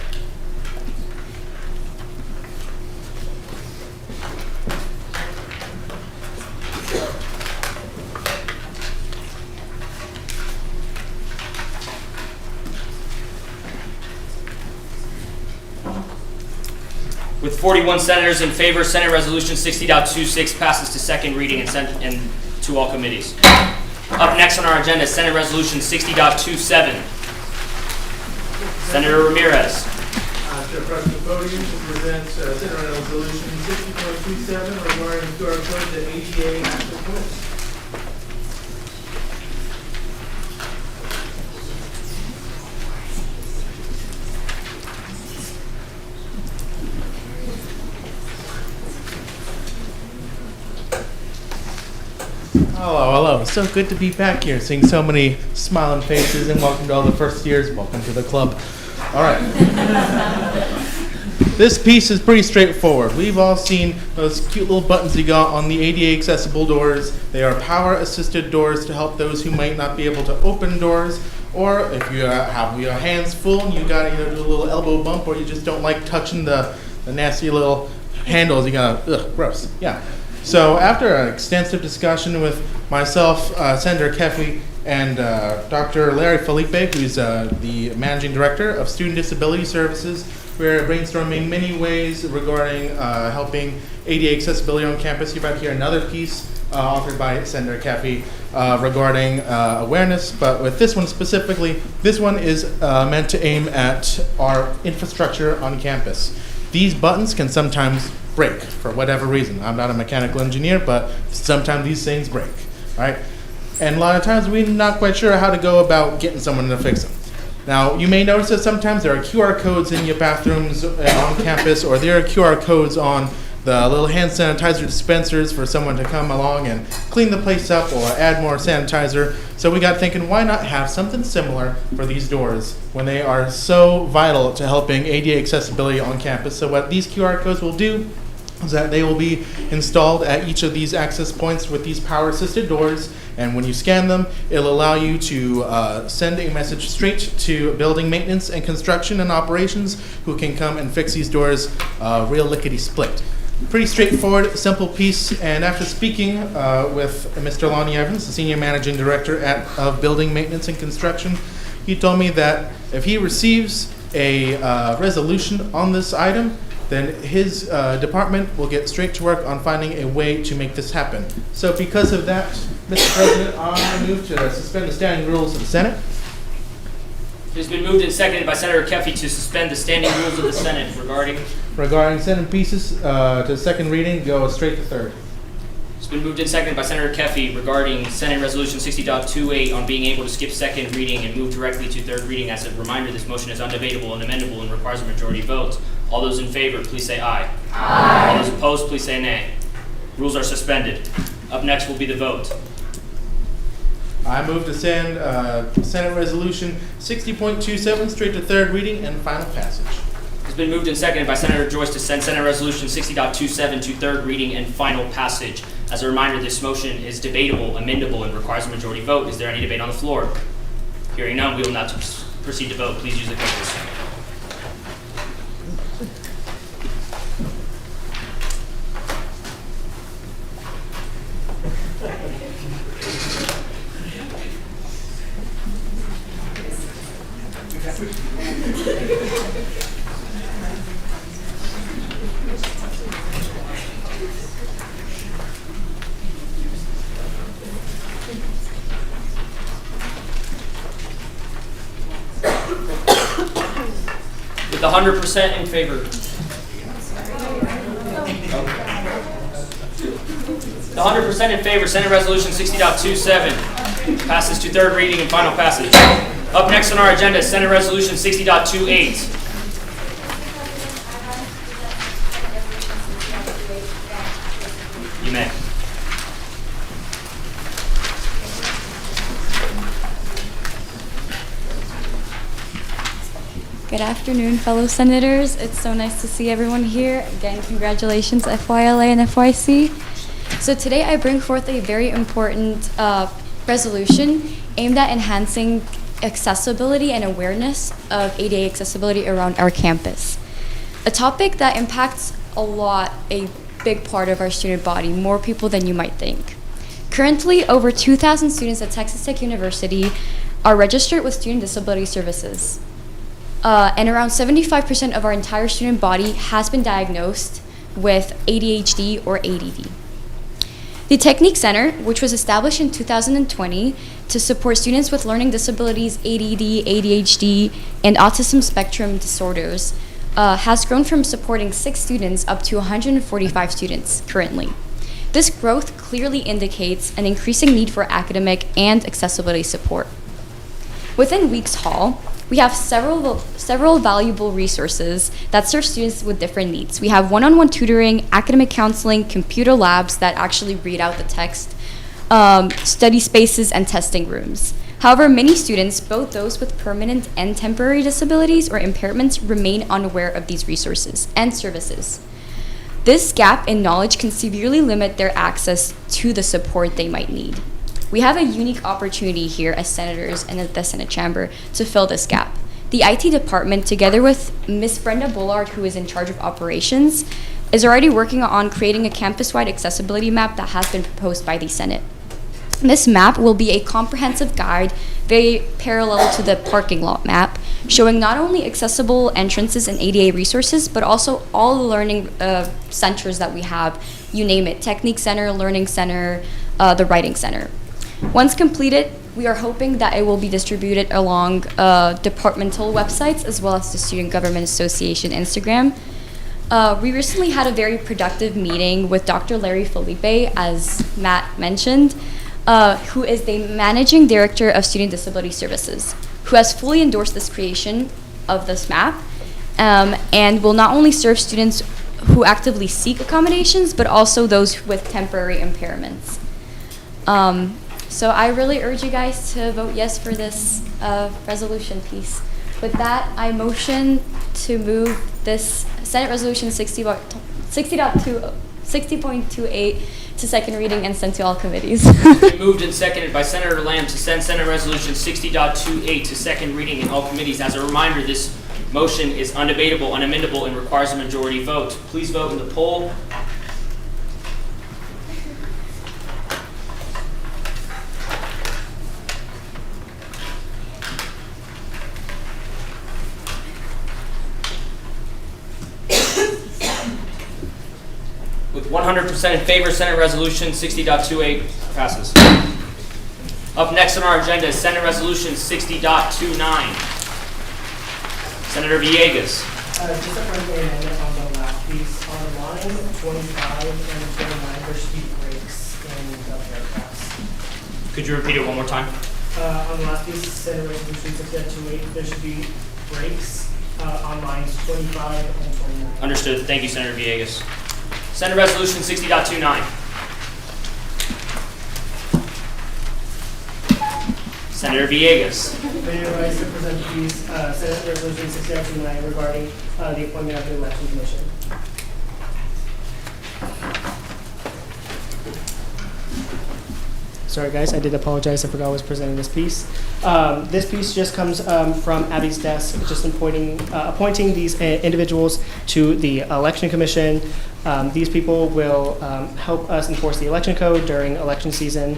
With 41 senators in favor, Senate Resolution 60.26 passes to second reading and sent to all committees. Up next on our agenda is Senate Resolution 60.27. Senator Ramirez. To approach the podium to present Senate Resolution 60.27 regarding QR code to ADA access points. Hello. So good to be back here, seeing so many smiling faces, and welcome to all the first years. Welcome to the club. All right. This piece is pretty straightforward. We've all seen those cute little buttons you got on the ADA accessible doors. They are power-assisted doors to help those who might not be able to open doors, or if you have your hands full and you got to do a little elbow bump, or you just don't like touching the nasty little handles, you gotta, gross. Yeah. So after an extensive discussion with myself, Senator Keffey, and Dr. Larry Felipe, who's the Managing Director of Student Disability Services, we're brainstorming many ways regarding helping ADA accessibility on campus. You're about to hear another piece authored by Senator Keffey regarding awareness, but with this one specifically, this one is meant to aim at our infrastructure on campus. These buttons can sometimes break for whatever reason. I'm not a mechanical engineer, but sometimes these things break, right? And a lot of times we're not quite sure how to go about getting someone to fix them. Now, you may notice that sometimes there are QR codes in your bathrooms on campus, or there are QR codes on the little hand sanitizer dispensers for someone to come along and clean the place up or add more sanitizer. So we got thinking, why not have something similar for these doors when they are so vital to helping ADA accessibility on campus? So what these QR codes will do is that they will be installed at each of these access points with these power-assisted doors, and when you scan them, it'll allow you to send a message straight to building maintenance and construction and operations, who can come and fix these doors real lickety-split. Pretty straightforward, simple piece, and after speaking with Mr. Lonnie Evans, the Senior Managing Director of Building Maintenance and Construction, he told me that if he receives a resolution on this item, then his department will get straight to work on finding a way to make this happen. So because of that, Mr. President, I move to suspend the standing rules of the Senate. It has been moved and seconded by Senator Keffey to suspend the standing rules of the Senate regarding Senate pieces to second reading, go straight to third. It's been moved and seconded by Senator Keffey regarding Senate Resolution 60.28 on being able to skip second reading and move directly to third reading. As a reminder, this motion is undebatable and amendable and requires a majority vote. All those in favor, please say aye. Aye. All those opposed, please say nay. Rules are suspended. Up next will be the vote. I move to send Senate Resolution 60.27 straight to third reading and final passage. It's been moved and seconded by Senator Joyce to send Senate Resolution 60.27 to third reading and final passage. As a reminder, this motion is debatable, amendable, and requires a majority vote. Is there any debate on the floor? Hearing none, we will now proceed to vote. Please use the clickers. The 100% in favor. The 100% in favor, Senate Resolution 60.27 passes to third reading and final passage. Up next on our agenda is Senate Resolution 60.28. You may. Good afternoon, fellow senators. It's so nice to see everyone here. Again, congratulations, FYLA and FYC. So today I bring forth a very important resolution aimed at enhancing accessibility and awareness of ADA accessibility around our campus. A topic that impacts a big part of our student body, more people than you might think. Currently, over 2,000 students at Texas Tech University are registered with Student Disability Services. And around 75% of our entire student body has been diagnosed with ADHD or ADD. The Technique Center, which was established in 2020 to support students with learning disabilities, ADD, ADHD, and autism spectrum disorders, has grown from supporting 6 students up to 145 students currently. This growth clearly indicates an increasing need for academic and accessibility support. Within Weeks Hall, we have several valuable resources that serve students with different needs. We have one-on-one tutoring, academic counseling, computer labs that actually read out the text, study spaces, and testing rooms. However, many students, both those with permanent and temporary disabilities or impairments, remain unaware of these resources and services. This gap in knowledge can severely limit their access to the support they might need. We have a unique opportunity here as senators and at the Senate chamber to fill this gap. The IT department, together with Ms. Brenda Bullard, who is in charge of operations, is already working on creating a campus-wide accessibility map that has been proposed by the Senate. This map will be a comprehensive guide, very parallel to the parking lot map, showing not only accessible entrances and ADA resources, but also all the learning centers that we have, you name it, Technique Center, Learning Center, the Writing Center. Once completed, we are hoping that it will be distributed along departmental websites as well as the Student Government Association Instagram. We recently had a very productive meeting with Dr. Larry Felipe, as Matt mentioned, who is the Managing Director of Student Disability Services, who has fully endorsed this creation of this map and will not only serve students who actively seek accommodations, but also those with temporary impairments. So I really urge you guys to vote yes for this resolution piece. With that, I motion to move this Senate Resolution 60.28 to second reading and send to all committees. It's been moved and seconded by Senator Lamb to send Senate Resolution 60.28 to second reading in all committees. As a reminder, this motion is undebatable, unamendable, and requires a majority vote. Please vote in the poll. With 100% in favor, Senate Resolution 60.28 passes. Up next on our agenda is Senate Resolution 60.29. Senator Villegas. Just a friendly amendment on the last piece. On line 25 and 29, there should be breaks in the paragraphs. Could you repeat it one more time? On the last piece, Senate Resolution 60.28, there should be breaks on lines 25 and 29. Understood. Thank you, Senator Villegas. Senate Resolution 60.29. Senator Villegas. Mayor, I present the piece, Senate Resolution 60.29 regarding the appointment of the Election Commission. Sorry guys, I did apologize. I forgot I was presenting this piece. This piece just comes from Abby's desk, just appointing these individuals to the Election Commission. These people will help us enforce the election code during election season.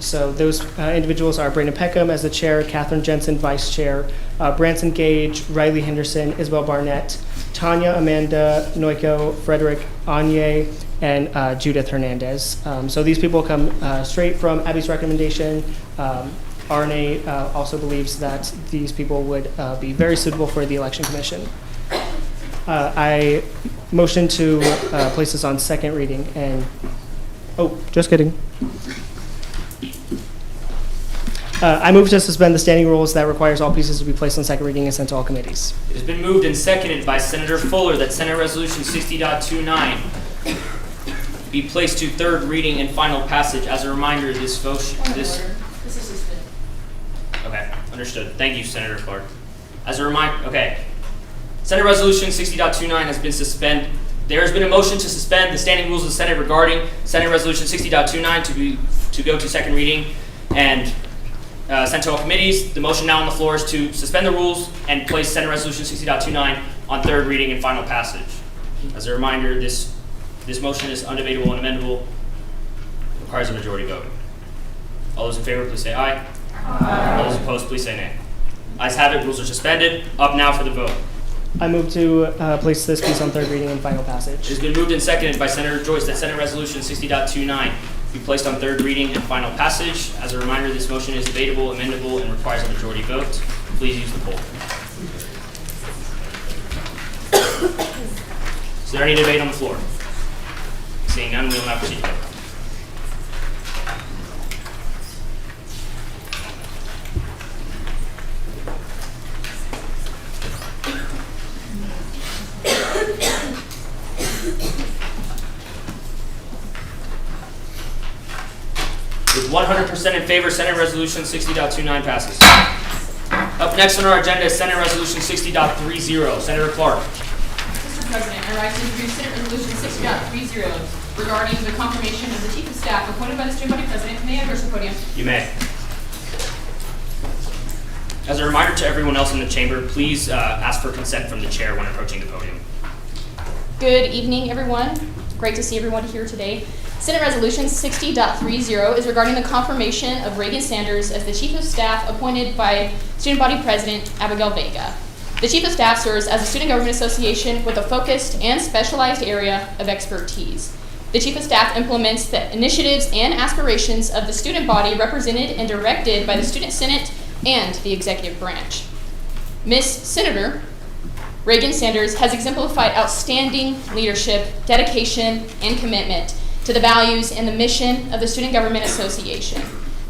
So those individuals are Brandon Peckham as the chair, Catherine Jensen, vice chair, Branson Gage, Riley Henderson, Isabel Barnett, Tanya Amanda Noiko, Frederick Anye, and Judith Hernandez. So these people come straight from Abby's recommendation. RNA also believes that these people would be very suitable for the Election Commission. I motion to place this on second reading and, oh, just kidding. I move to suspend the standing rules that requires all pieces to be placed on second reading and sent to all committees. It has been moved and seconded by Senator Fuller that Senate Resolution 60.29 be placed to third reading and final passage. As a reminder, this motion, This is suspended. okay, understood. Thank you, Senator Clark. As a reminder, okay, Senate Resolution 60.29 has been suspended. There has been a motion to suspend the standing rules of the Senate regarding Senate Resolution 60.29 to go to second reading and sent to all committees. The motion now on the floor is to suspend the rules and place Senate Resolution 60.29 on third reading and final passage. As a reminder, this motion is undebatable and amendable. It requires a majority vote. All those in favor, please say aye. Aye. All those opposed, please say nay. Ayes have it. Rules are suspended. Up now for the vote. I move to place this piece on third reading and final passage. It has been moved and seconded by Senator Joyce that Senate Resolution 60.29 be placed on third reading and final passage. As a reminder, this motion is debatable, amendable, and requires a majority vote. Please use the poll. Is there any debate on the floor? Seeing none, we will now proceed to vote. With 100% in favor, Senate Resolution 60.29 passes. Up next on our agenda is Senate Resolution 60.30. Senator Clark. Mr. President, I rise to introduce Senate Resolution 60.30 regarding the confirmation of the Chief of Staff appointed by the Student Body President. May I address the podium? You may. As a reminder to everyone else in the chamber, please ask for consent from the chair when approaching the podium. Good evening, everyone. Great to see everyone here today. Senate Resolution 60.30 is regarding the confirmation of Reagan Sanders as the Chief of Staff appointed by Student Body President Abigail Vega. The Chief of Staff serves as a Student Government Association with a focused and specialized area of expertise. The Chief of Staff implements the initiatives and aspirations of the student body represented and directed by the Student Senate and the executive branch. Ms. Senator Reagan Sanders has exemplified outstanding leadership, dedication, and commitment to the values and the mission of the Student Government Association,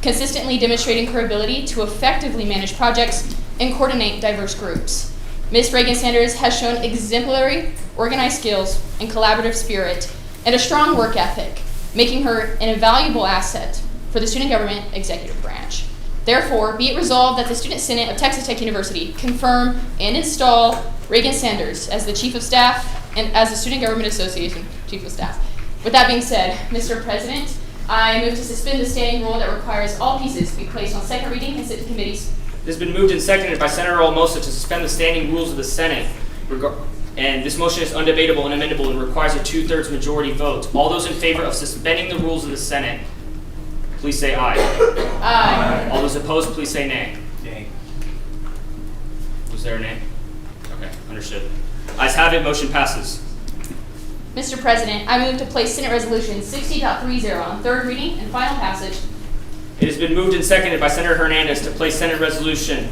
consistently demonstrating her ability to effectively manage projects and coordinate diverse groups. Ms. Reagan Sanders has shown exemplary organized skills and collaborative spirit and a strong work ethic, making her an invaluable asset for the Student Government Executive Branch. Therefore, be it resolved that the Student Senate of Texas Tech University confirm and install Reagan Sanders as the Chief of Staff and as the Student Government Association Chief of Staff. With that being said, Mr. President, I move to suspend the standing rule that requires all pieces to be placed on second reading and sent to committees. It has been moved and seconded by Senator Olmosa to suspend the standing rules of the Senate. And this motion is undebatable and amendable and requires a 2/3 majority vote. All those in favor of suspending the rules of the Senate, please say aye. Aye. All those opposed, please say nay. Nay. Was there a nay? Okay, understood. Ayes have it, motion passes. Mr. President, I move to place Senate Resolution 60.30 on third reading and final passage. It has been moved and seconded by Senator Hernandez to place Senate Resolution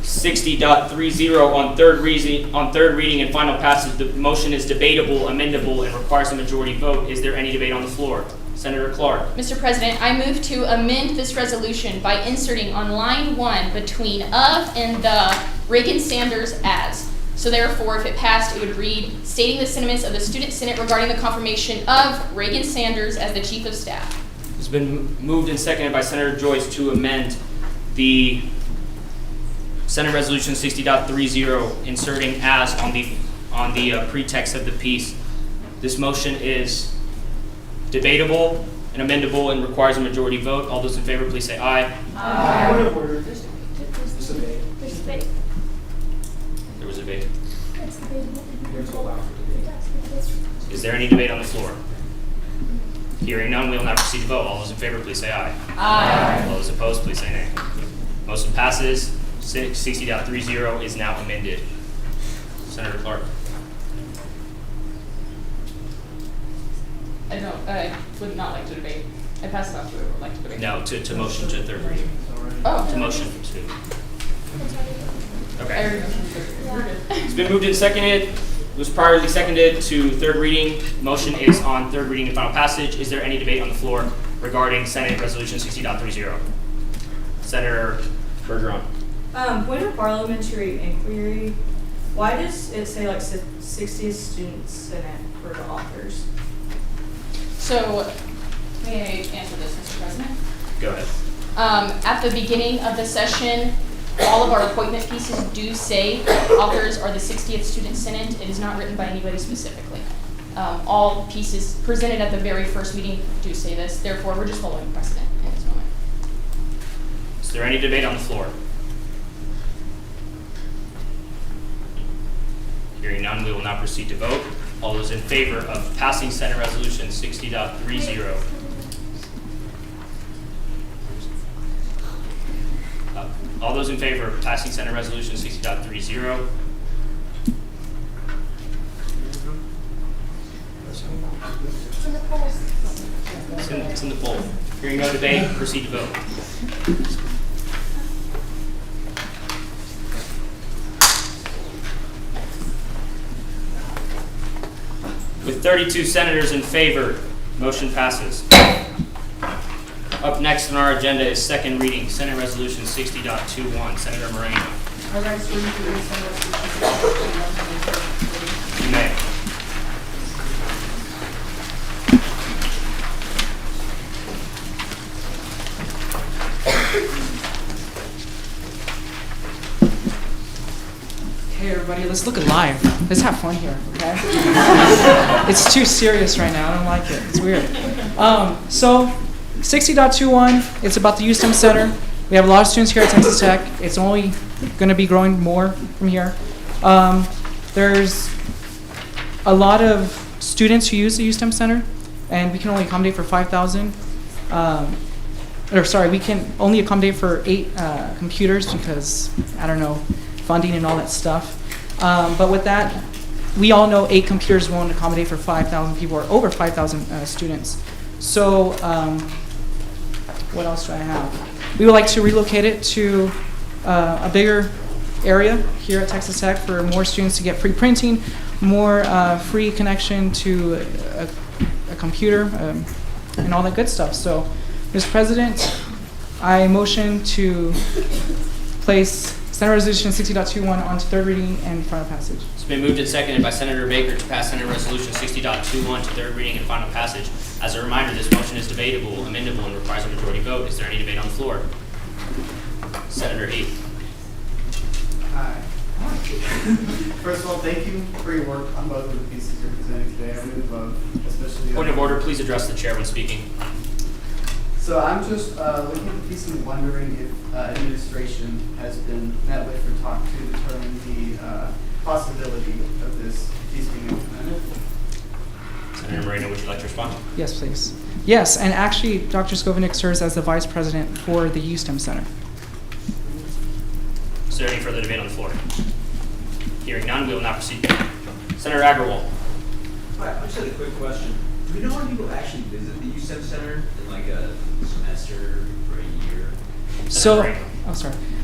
60.30 on third reading and final passage. The motion is debatable, amendable, and requires a majority vote. Is there any debate on the floor? Senator Clark. Mr. President, I move to amend this resolution by inserting on line 1 between of and the Reagan Sanders as. So therefore, if it passed, it would read, stating the sentiments of the Student Senate regarding the confirmation of Reagan Sanders as the Chief of Staff. It's been moved and seconded by Senator Joyce to amend the Senate Resolution 60.30, inserting as on the pretext of the piece. This motion is debatable and amendable and requires a majority vote. All those in favor, please say aye. Aye. There was a debate. Is there any debate on the floor? Hearing none, we will now proceed to vote. All those in favor, please say aye. Aye. All those opposed, please say nay. Motion passes. 60.30 is now amended. Senator Clark. I would not like to debate. I passed it off to whoever would like to debate. No, to motion to third reading. Oh. To motion to. I Okay. already motioned. We're good. It's been moved and seconded. It was priorly seconded to third reading. Motion is on third reading and final passage. Is there any debate on the floor regarding Senate Resolution 60.30? Senator Bergeron. Point of parliamentary inquiry. Why does it say like 60 students in it for the authors? So, may I answer this, Mr. President? Go ahead. At the beginning of the session, all of our appointment pieces do say authors are the 60th Student Senate. It is not written by anybody specifically. All pieces presented at the very first meeting do say this. Therefore, we're just following precedent in this moment. Is there any debate on the floor? Hearing none, we will now proceed to vote. All those in favor of passing Senate Resolution 60.30? All those in favor of passing Senate Resolution 60.30? It's in the poll. Hearing no debate, proceed to vote. With 32 senators in favor, motion passes. Up next on our agenda is second reading, Senate Resolution 60.21. Senator Moreno. You may. Hey everybody, let's look alive. Let's have fun here, okay? It's too serious right now. I don't like it. It's weird. So 60.21, it's about the USTEM Center. We have a lot of students here at Texas Tech. It's only going to be growing more from here. There's a lot of students who use the USTEM Center, and we can only accommodate for 5,000. We can only accommodate for 8 computers because, I don't know, funding and all that stuff. But with that, we all know 8 computers won't accommodate for 5,000 people or over 5,000 students. So what else do I have? We would like to relocate it to a bigger area here at Texas Tech for more students to get free printing, more free connection to a computer, and all that good stuff. So, Mr. President, I motion to place Senate Resolution 60.21 onto third reading and final passage. It's been moved and seconded by Senator Baker to pass Senate Resolution 60.21 to third reading and final passage. As a reminder, this motion is debatable, amendable, and requires a majority vote. Is there any debate on the floor? Senator Heath. Hi. First of all, thank you for your work on both of the pieces you're presenting today. I really love, especially Point of order, please address the chair when speaking. So I'm just looking at the piece and wondering if administration has been met with or talked to determine the possibility of this piece being implemented. Senator Moreno, would you like to respond? Yes, please. Yes, and actually, Dr. Skovanec serves as the vice president for the USTEM Center. Is there any further debate on the floor? Hearing none, we will now proceed. Senator Agarwal. Hi, I just had a quick question. Do we know how many people actually visit the USTEM Center in like a semester or a year?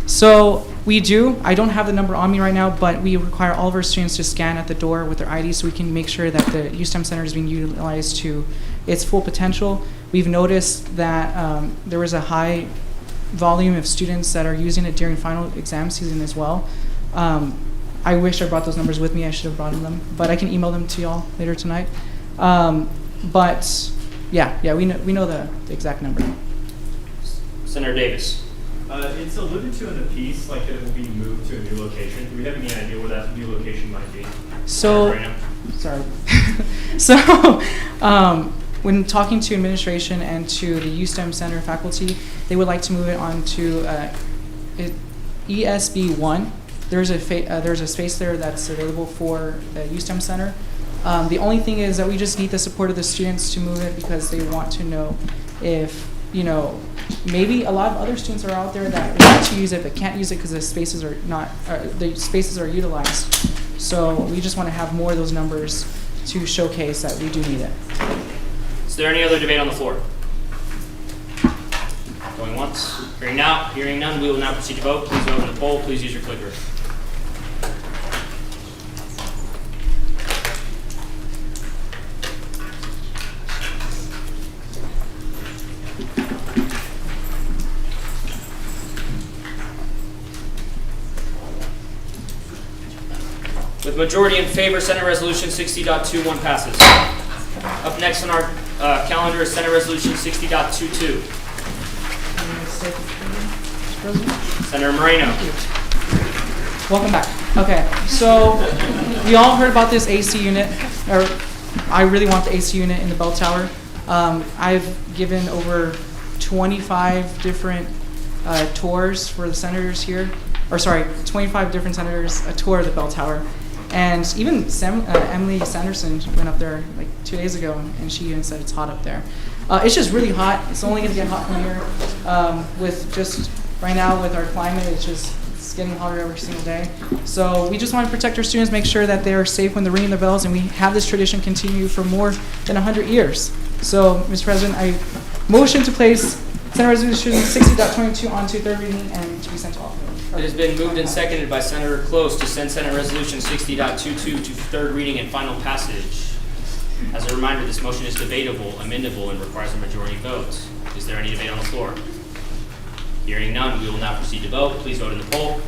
So we do. I don't have the number on me right now, but we require all of our students to scan at the door with their ID so we can make sure that the USTEM Center is being utilized to its full potential. We've noticed that there was a high volume of students that are using it during final exam season as well. I wish I brought those numbers with me. I should have brought them, but I can email them to y'all later tonight. But yeah, we know the exact number. Senator Davis. It's alluded to in the piece, like that it will be moved to a new location. Do we have any idea where that new location might be? So, sorry. So, when talking to administration and to the USTEM Center faculty, they would like to move it on to ESB1. There's a space there that's available for the USTEM Center. The only thing is that we just need the support of the students to move it because they want to know if, maybe a lot of other students are out there that want to use it but can't use it because the spaces are utilized. So we just want to have more of those numbers to showcase that we do need it. Is there any other debate on the floor? Going once. Hearing none, we will now proceed to vote. Please vote in the poll. Please use your clicker. With majority in favor, Senate Resolution 60.21 passes. Up next on our calendar is Senate Resolution 60.22. Senator Moreno. Welcome back. Okay, so we all heard about this AC unit, or I really want the AC unit in the bell tower. I've given over 25 different tours for the senators here, 25 different senators a tour of the bell tower. And even Emily Sanderson went up there like 2 days ago, and she even said it's hot up there. It's just really hot. It's only going to get hot from here. With just right now with our climate, it's getting hotter every single day. So we just want to protect our students, make sure that they're safe when they're ringing their bells, and we have this tradition continue for more than 100 years. So, Mr. President, I motion to place Senate Resolution 60.22 on to third reading and to be sent to all. It has been moved and seconded by Senator Close to send Senate Resolution 60.22 to third reading and final passage. As a reminder, this motion is debatable, amendable, and requires a majority vote. Is there any debate on the floor? Hearing none, we will now proceed to vote. Please vote in the poll.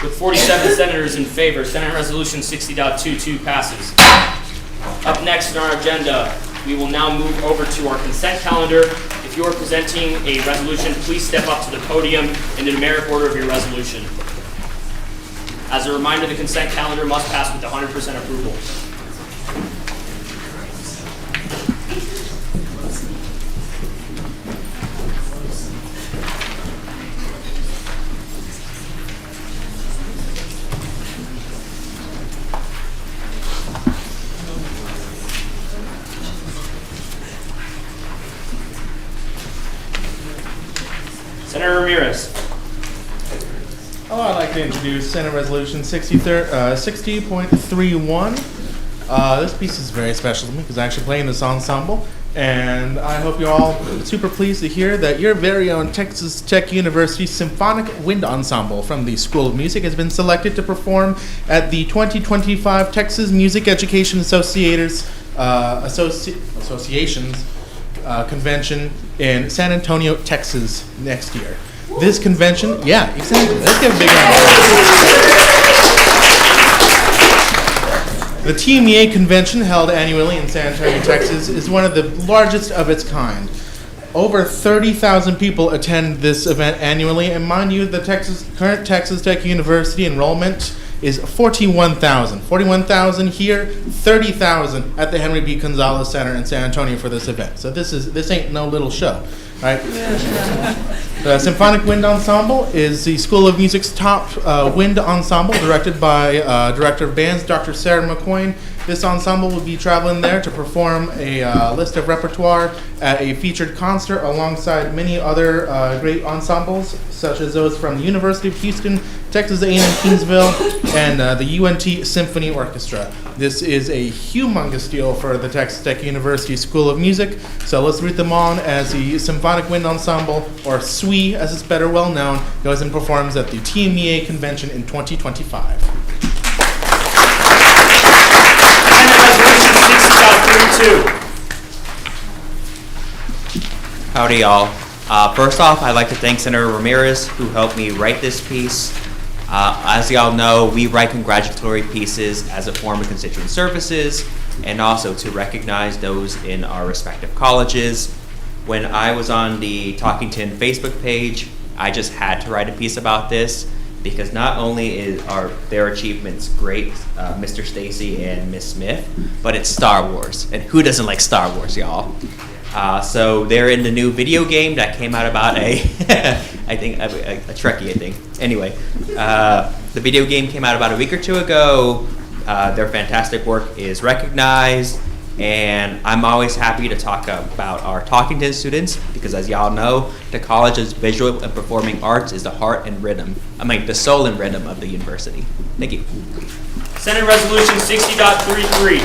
With 47 senators in favor, Senate Resolution 60.22 passes. Up next on our agenda, we will now move over to our consent calendar. If you are presenting a resolution, please step up to the podium in the numeric order of your resolution. As a reminder, the consent calendar must pass with 100% approval. Senator Ramirez. Oh, I'd like to introduce Senate Resolution 60.31. This piece is very special to me because I actually play in this ensemble, and I hope you're all super pleased to hear that your very own Texas Tech University Symphonic Wind Ensemble from the School of Music has been selected to perform at the 2025 Texas Music Education Association's convention in San Antonio, Texas next year. This convention, yeah, exactly. Let's give a big round. The TMEA convention, held annually in San Antonio, Texas, is one of the largest of its kind. Over 30,000 people attend this event annually, and mind you, the current Texas Tech University enrollment is 41,000. 41,000 here, 30,000 at the Henry B. Gonzalez Center in San Antonio for this event. So this ain't no little show, right? The Symphonic Wind Ensemble is the School of Music's top wind ensemble, directed by Director of Bands, Dr. Sarah McCoyne. This ensemble will be traveling there to perform a list of repertoire at a featured concert alongside many other great ensembles, such as those from the University of Houston, Texas A&M Kingsville, and the UNT Symphony Orchestra. This is a humongous deal for the Texas Tech University School of Music, so let's root them on as the Symphonic Wind Ensemble, or SWE as it's better well known, goes and performs at the TMEA convention in 2025. Howdy, y'all. First off, I'd like to thank Senator Ramirez, who helped me write this piece. As y'all know, we write congratulatory pieces as a form of constituent services and also to recognize those in our respective colleges. When I was on the Talking Tin Facebook page, I just had to write a piece about this because not only are their achievements great, Mr. Stacy and Miss Smith, but it's Star Wars. And who doesn't like Star Wars, y'all? So they're in the new video game that came out about a Trekkie, I think. Anyway, the video game came out about a week or two ago. Their fantastic work is recognized, And I'm always happy to talk about our Talkington students because, as y'all know, the college's visual and performing arts is the heart and rhythm, the soul and rhythm of the university. Thank you. Senate Resolution 60.33.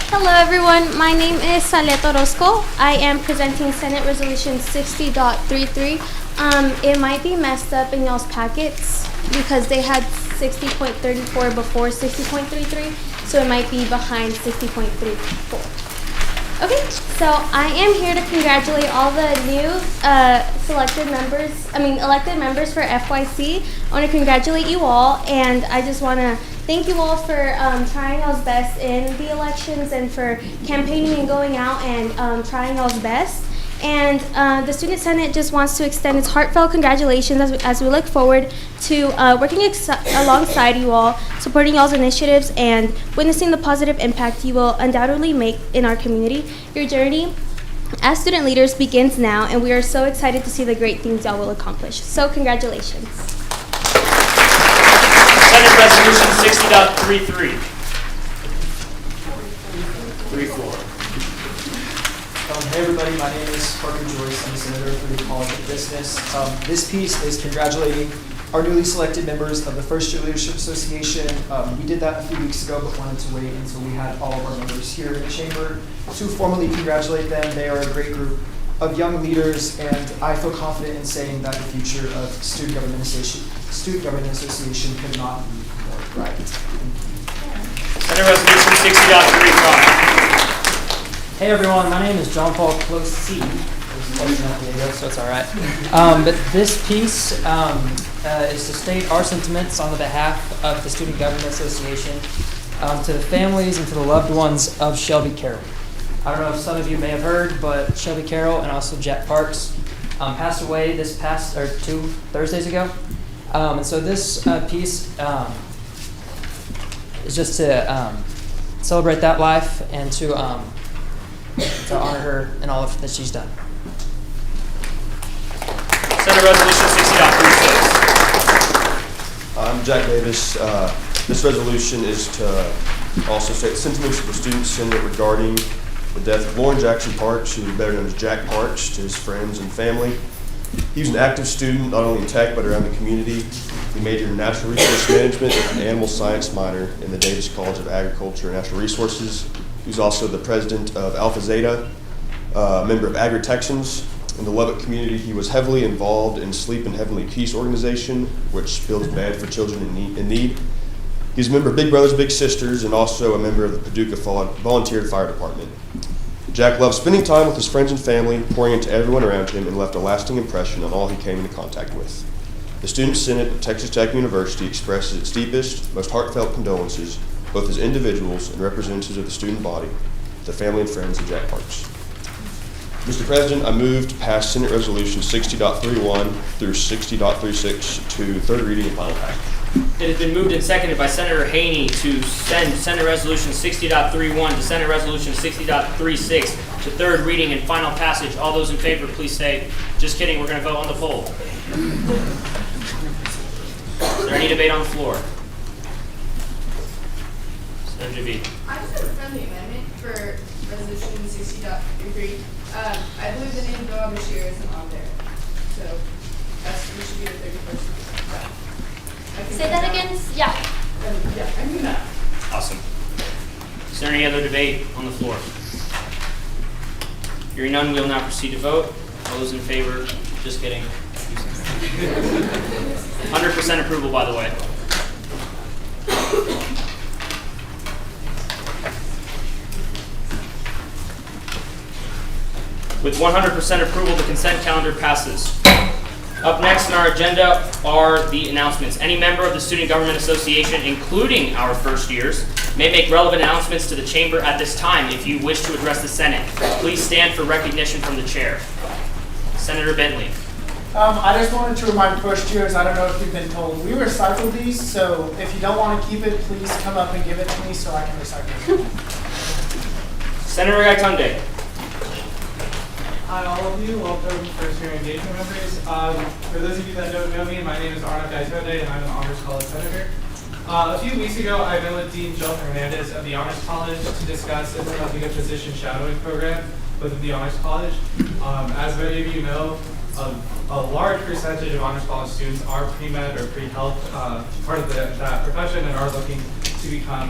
Hello everyone, my name is Salet Orozco. I am presenting Senate Resolution 60.33. It might be messed up in y'all's packets because they had 60.34 before 60.33, so it might be behind 60.34. Okay, so I am here to congratulate all the new elected members for FYC. I want to congratulate you all, and I just want to thank you all for trying y'all's best in the elections and for campaigning and going out and trying y'all's best. And the Student Senate just wants to extend its heartfelt congratulations as we look forward to working alongside you all, supporting y'all's initiatives, and witnessing the positive impact you will undoubtedly make in our community. Your journey as student leaders begins now, and we are so excited to see the great things y'all will accomplish. So congratulations. Senate Resolution 60.33. 34. Hey everybody, my name is Parker Joyce. I'm a senator for the College of Business. This piece is congratulating our newly selected members of the First Year Leadership Association. We did that a few weeks ago, but wanted to wait until we had all of our members here in the chamber to formally congratulate them. They are a great group of young leaders, and I feel confident in saying that the future of Student Government Association could not be more bright. Senate Resolution 60.35. Hey everyone, my name is John Paul Close-C. So it's all right. But this piece is to state our sentiments on the behalf of the Student Government Association to the families and to the loved ones of Shelby Carroll. I don't know if some of you may have heard, but Shelby Carroll and also Jack Parks passed away this past, or 2 Thursdays ago. And so this piece is just to celebrate that life and to honor her and all that she's done. Senate Resolution 60.36. I'm Jack Davis. This resolution is to also state sentiments of the Student Senate regarding the death of Lauren Jackson Parks, who is better known as Jack Parks, to his friends and family. He was an active student, not only in tech, but around the community. He majored in natural resource management with an animal science minor in the Davis College of Agriculture and Natural Resources. He was also the president of Alpha Zeta, a member of Agri-Texans. In the Lubbock community, he was heavily involved in Sleep in Heavenly Peace organization, which builds beds for children in need. He's a member of Big Brothers Big Sisters and also a member of the Paducah Volunteer Fire Department. Jack loved spending time with his friends and family, pouring into everyone around him, and left a lasting impression on all he came into contact with. The Student Senate of Texas Tech University expresses its deepest, most heartfelt condolences, both as individuals and representatives of the student body, to the family and friends of Jack Parks. Mr. President, I move to pass Senate Resolution 60.31 through 60.36 to third reading and final passage. It has been moved and seconded by Senator Haney to send Senate Resolution 60.31 to Senate Resolution 60.36 to third reading and final passage. All those in favor, please say, just kidding, we're going to vote on the poll. Is there any debate on the floor? Senator Javid. I just have a friendly amendment for Resolution 60.33. I believe the name Doa Bashir isn't on there. So we should be the 31st. Say that again? Yeah. Yeah, I knew that. Awesome. Is there any other debate on the floor? Hearing none, we will now proceed to vote. All those in favor, just kidding. 100% approval, by the way. With 100% approval, the consent calendar passes. Up next on our agenda are the announcements. Any member of the Student Government Association, including our first years, may make relevant announcements to the chamber at this time if you wish to address the Senate. Please stand for recognition from the chair. Senator Bentley. I just wanted to remind first years, I don't know if you've been told, we recycle these, so if you don't want to keep it, please come up and give it to me so I can recycle it. Senator Gaitunde. Hi, all of you. Welcome, first year engagement members. For those of you that don't know me, my name is Arnav Gaitunde, and I'm an Honors College Senator. A few weeks ago, I met with Dean Joel Hernandez of the Honors College to discuss implementing a physician shadowing program within the Honors College. As many of you know, a large percentage of Honors College students are pre-med or pre-health part of that profession and are looking to become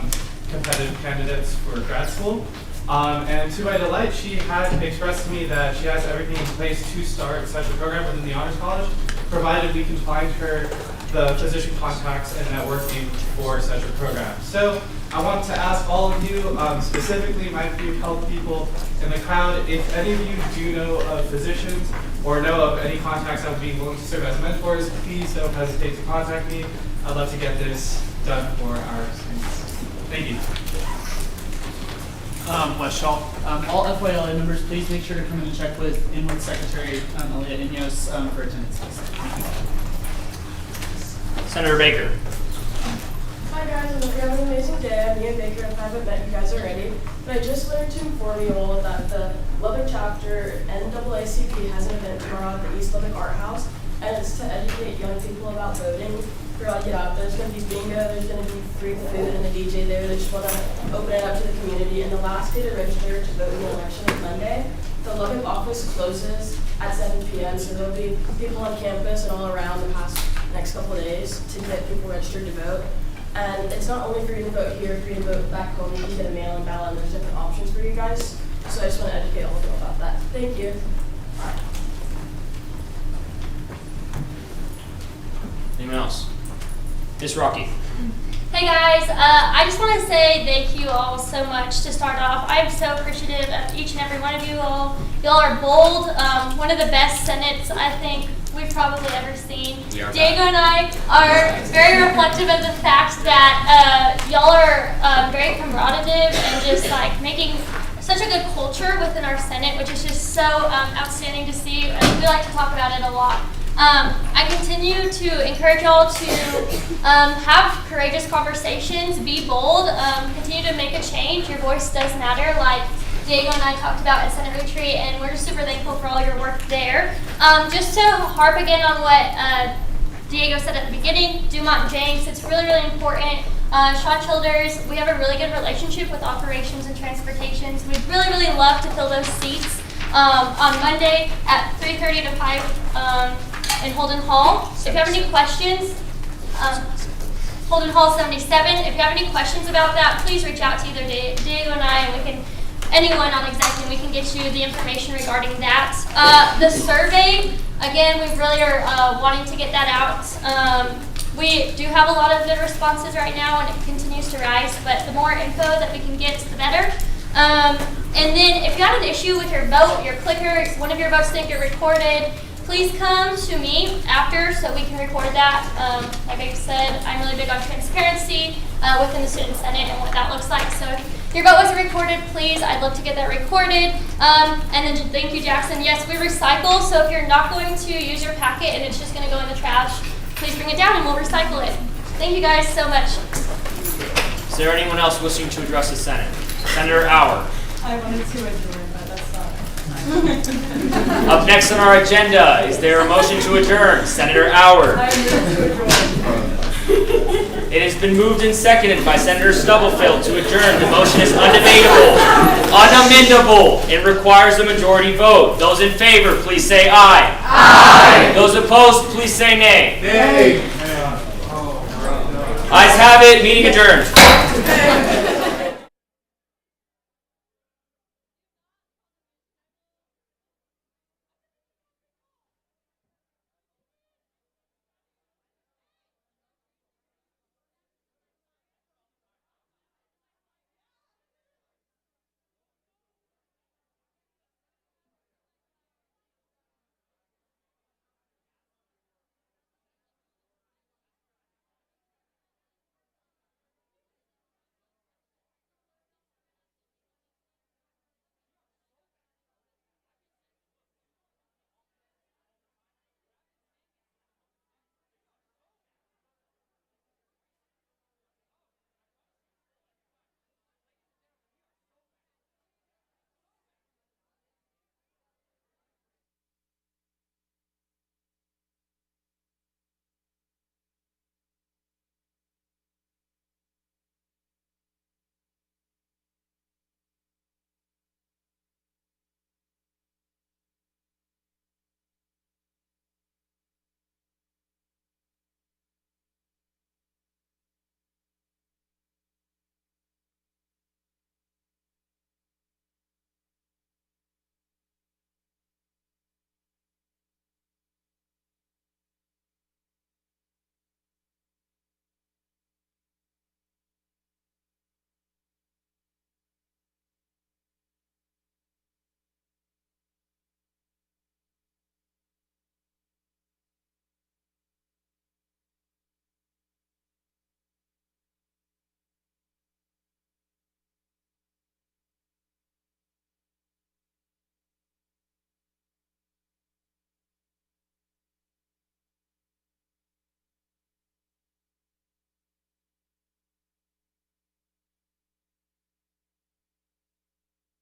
competitive candidates for grad school. And to my delight, she had expressed to me that she has everything in place to start such a program within the Honors College, provided we can find her the physician contacts and networking for such a program. So I want to ask all of you, specifically my few health people in the crowd, if any of you do know of physicians or know of any contacts that would be willing to serve as mentors, please don't hesitate to contact me. I'd love to get this done for our students. Thank you. West Shaw. All FYLA members, please make sure to come in and check with Inwood Secretary Aaliyah Ineos for attendance. Senator Baker. Hi guys, I hope you're having an amazing day. Me and Baker haven't met you guys already, but I just wanted to inform you all that the Lubbock chapter NAACP has an event tomorrow at the East Lubbock Art House, and it's to educate young people about voting. There's going to be bingo, there's going to be free food and a DJ there. They just want to open it up to the community. And the last day to register to vote in the election is Monday. The Lubbock office closes at 7 p.m., so there'll be people on campus and all around the next couple of days to get people registered to vote. And it's not only for you to vote here, for you to vote back home, you can get a mail-in ballot, and there's different options for you guys. So I just want to educate all of you about that. Thank you. Anyone else? Miss Rocky. Hey guys, I just want to say thank you all so much to start off. I'm so appreciative of each and every one of you all. Y'all are bold, one of the best Senates I think we've probably ever seen. Diego and I are very reflective of the fact that y'all are very combative and just like making such a good culture within our Senate, which is just so outstanding to see. We like to talk about it a lot. I continue to encourage y'all to have courageous conversations, be bold, continue to make a change. Your voice does matter, like Diego and I talked about at Senate Retreat, and we're just super thankful for all your work there. Just to harp again on what Diego said at the beginning, Dumont and James, it's really, really important. Sean Childers, we have a really good relationship with operations and transportations. We'd really, really love to fill those seats on Monday at 3:30 to 5 in Holden Hall. If you have any questions, Holden Hall 77, if you have any questions about that, please reach out to either Diego and I, and anyone on executive, we can get you the information regarding that. The survey, again, we really are wanting to get that out. We do have a lot of good responses right now, and it continues to rise, but the more info that we can get, the better. And then if you have an issue with your vote, your clicker, one of your votes didn't get recorded, please come to me after so we can record that. Like I said, I'm really big on transparency within the Student Senate and what that looks like. So if your vote wasn't recorded, please, I'd love to get that recorded. And then thank you, Jackson. Yes, we recycle, so if you're not going to use your packet and it's just going to go in the trash, please bring it down and we'll recycle it. Thank you guys so much. Is there anyone else wishing to address the Senate? Senator Auer. I wanted to adjourn, but that's not. Up next on our agenda, is there a motion to adjourn? Senator Auer. I move to adjourn. It has been moved and seconded by Senator Stubblefield to adjourn. The motion is undebatable, unamendable, and requires a majority vote. Those in favor, please say aye. Aye. Those opposed, please say nay. Nay. Ayes have it, meeting adjourned.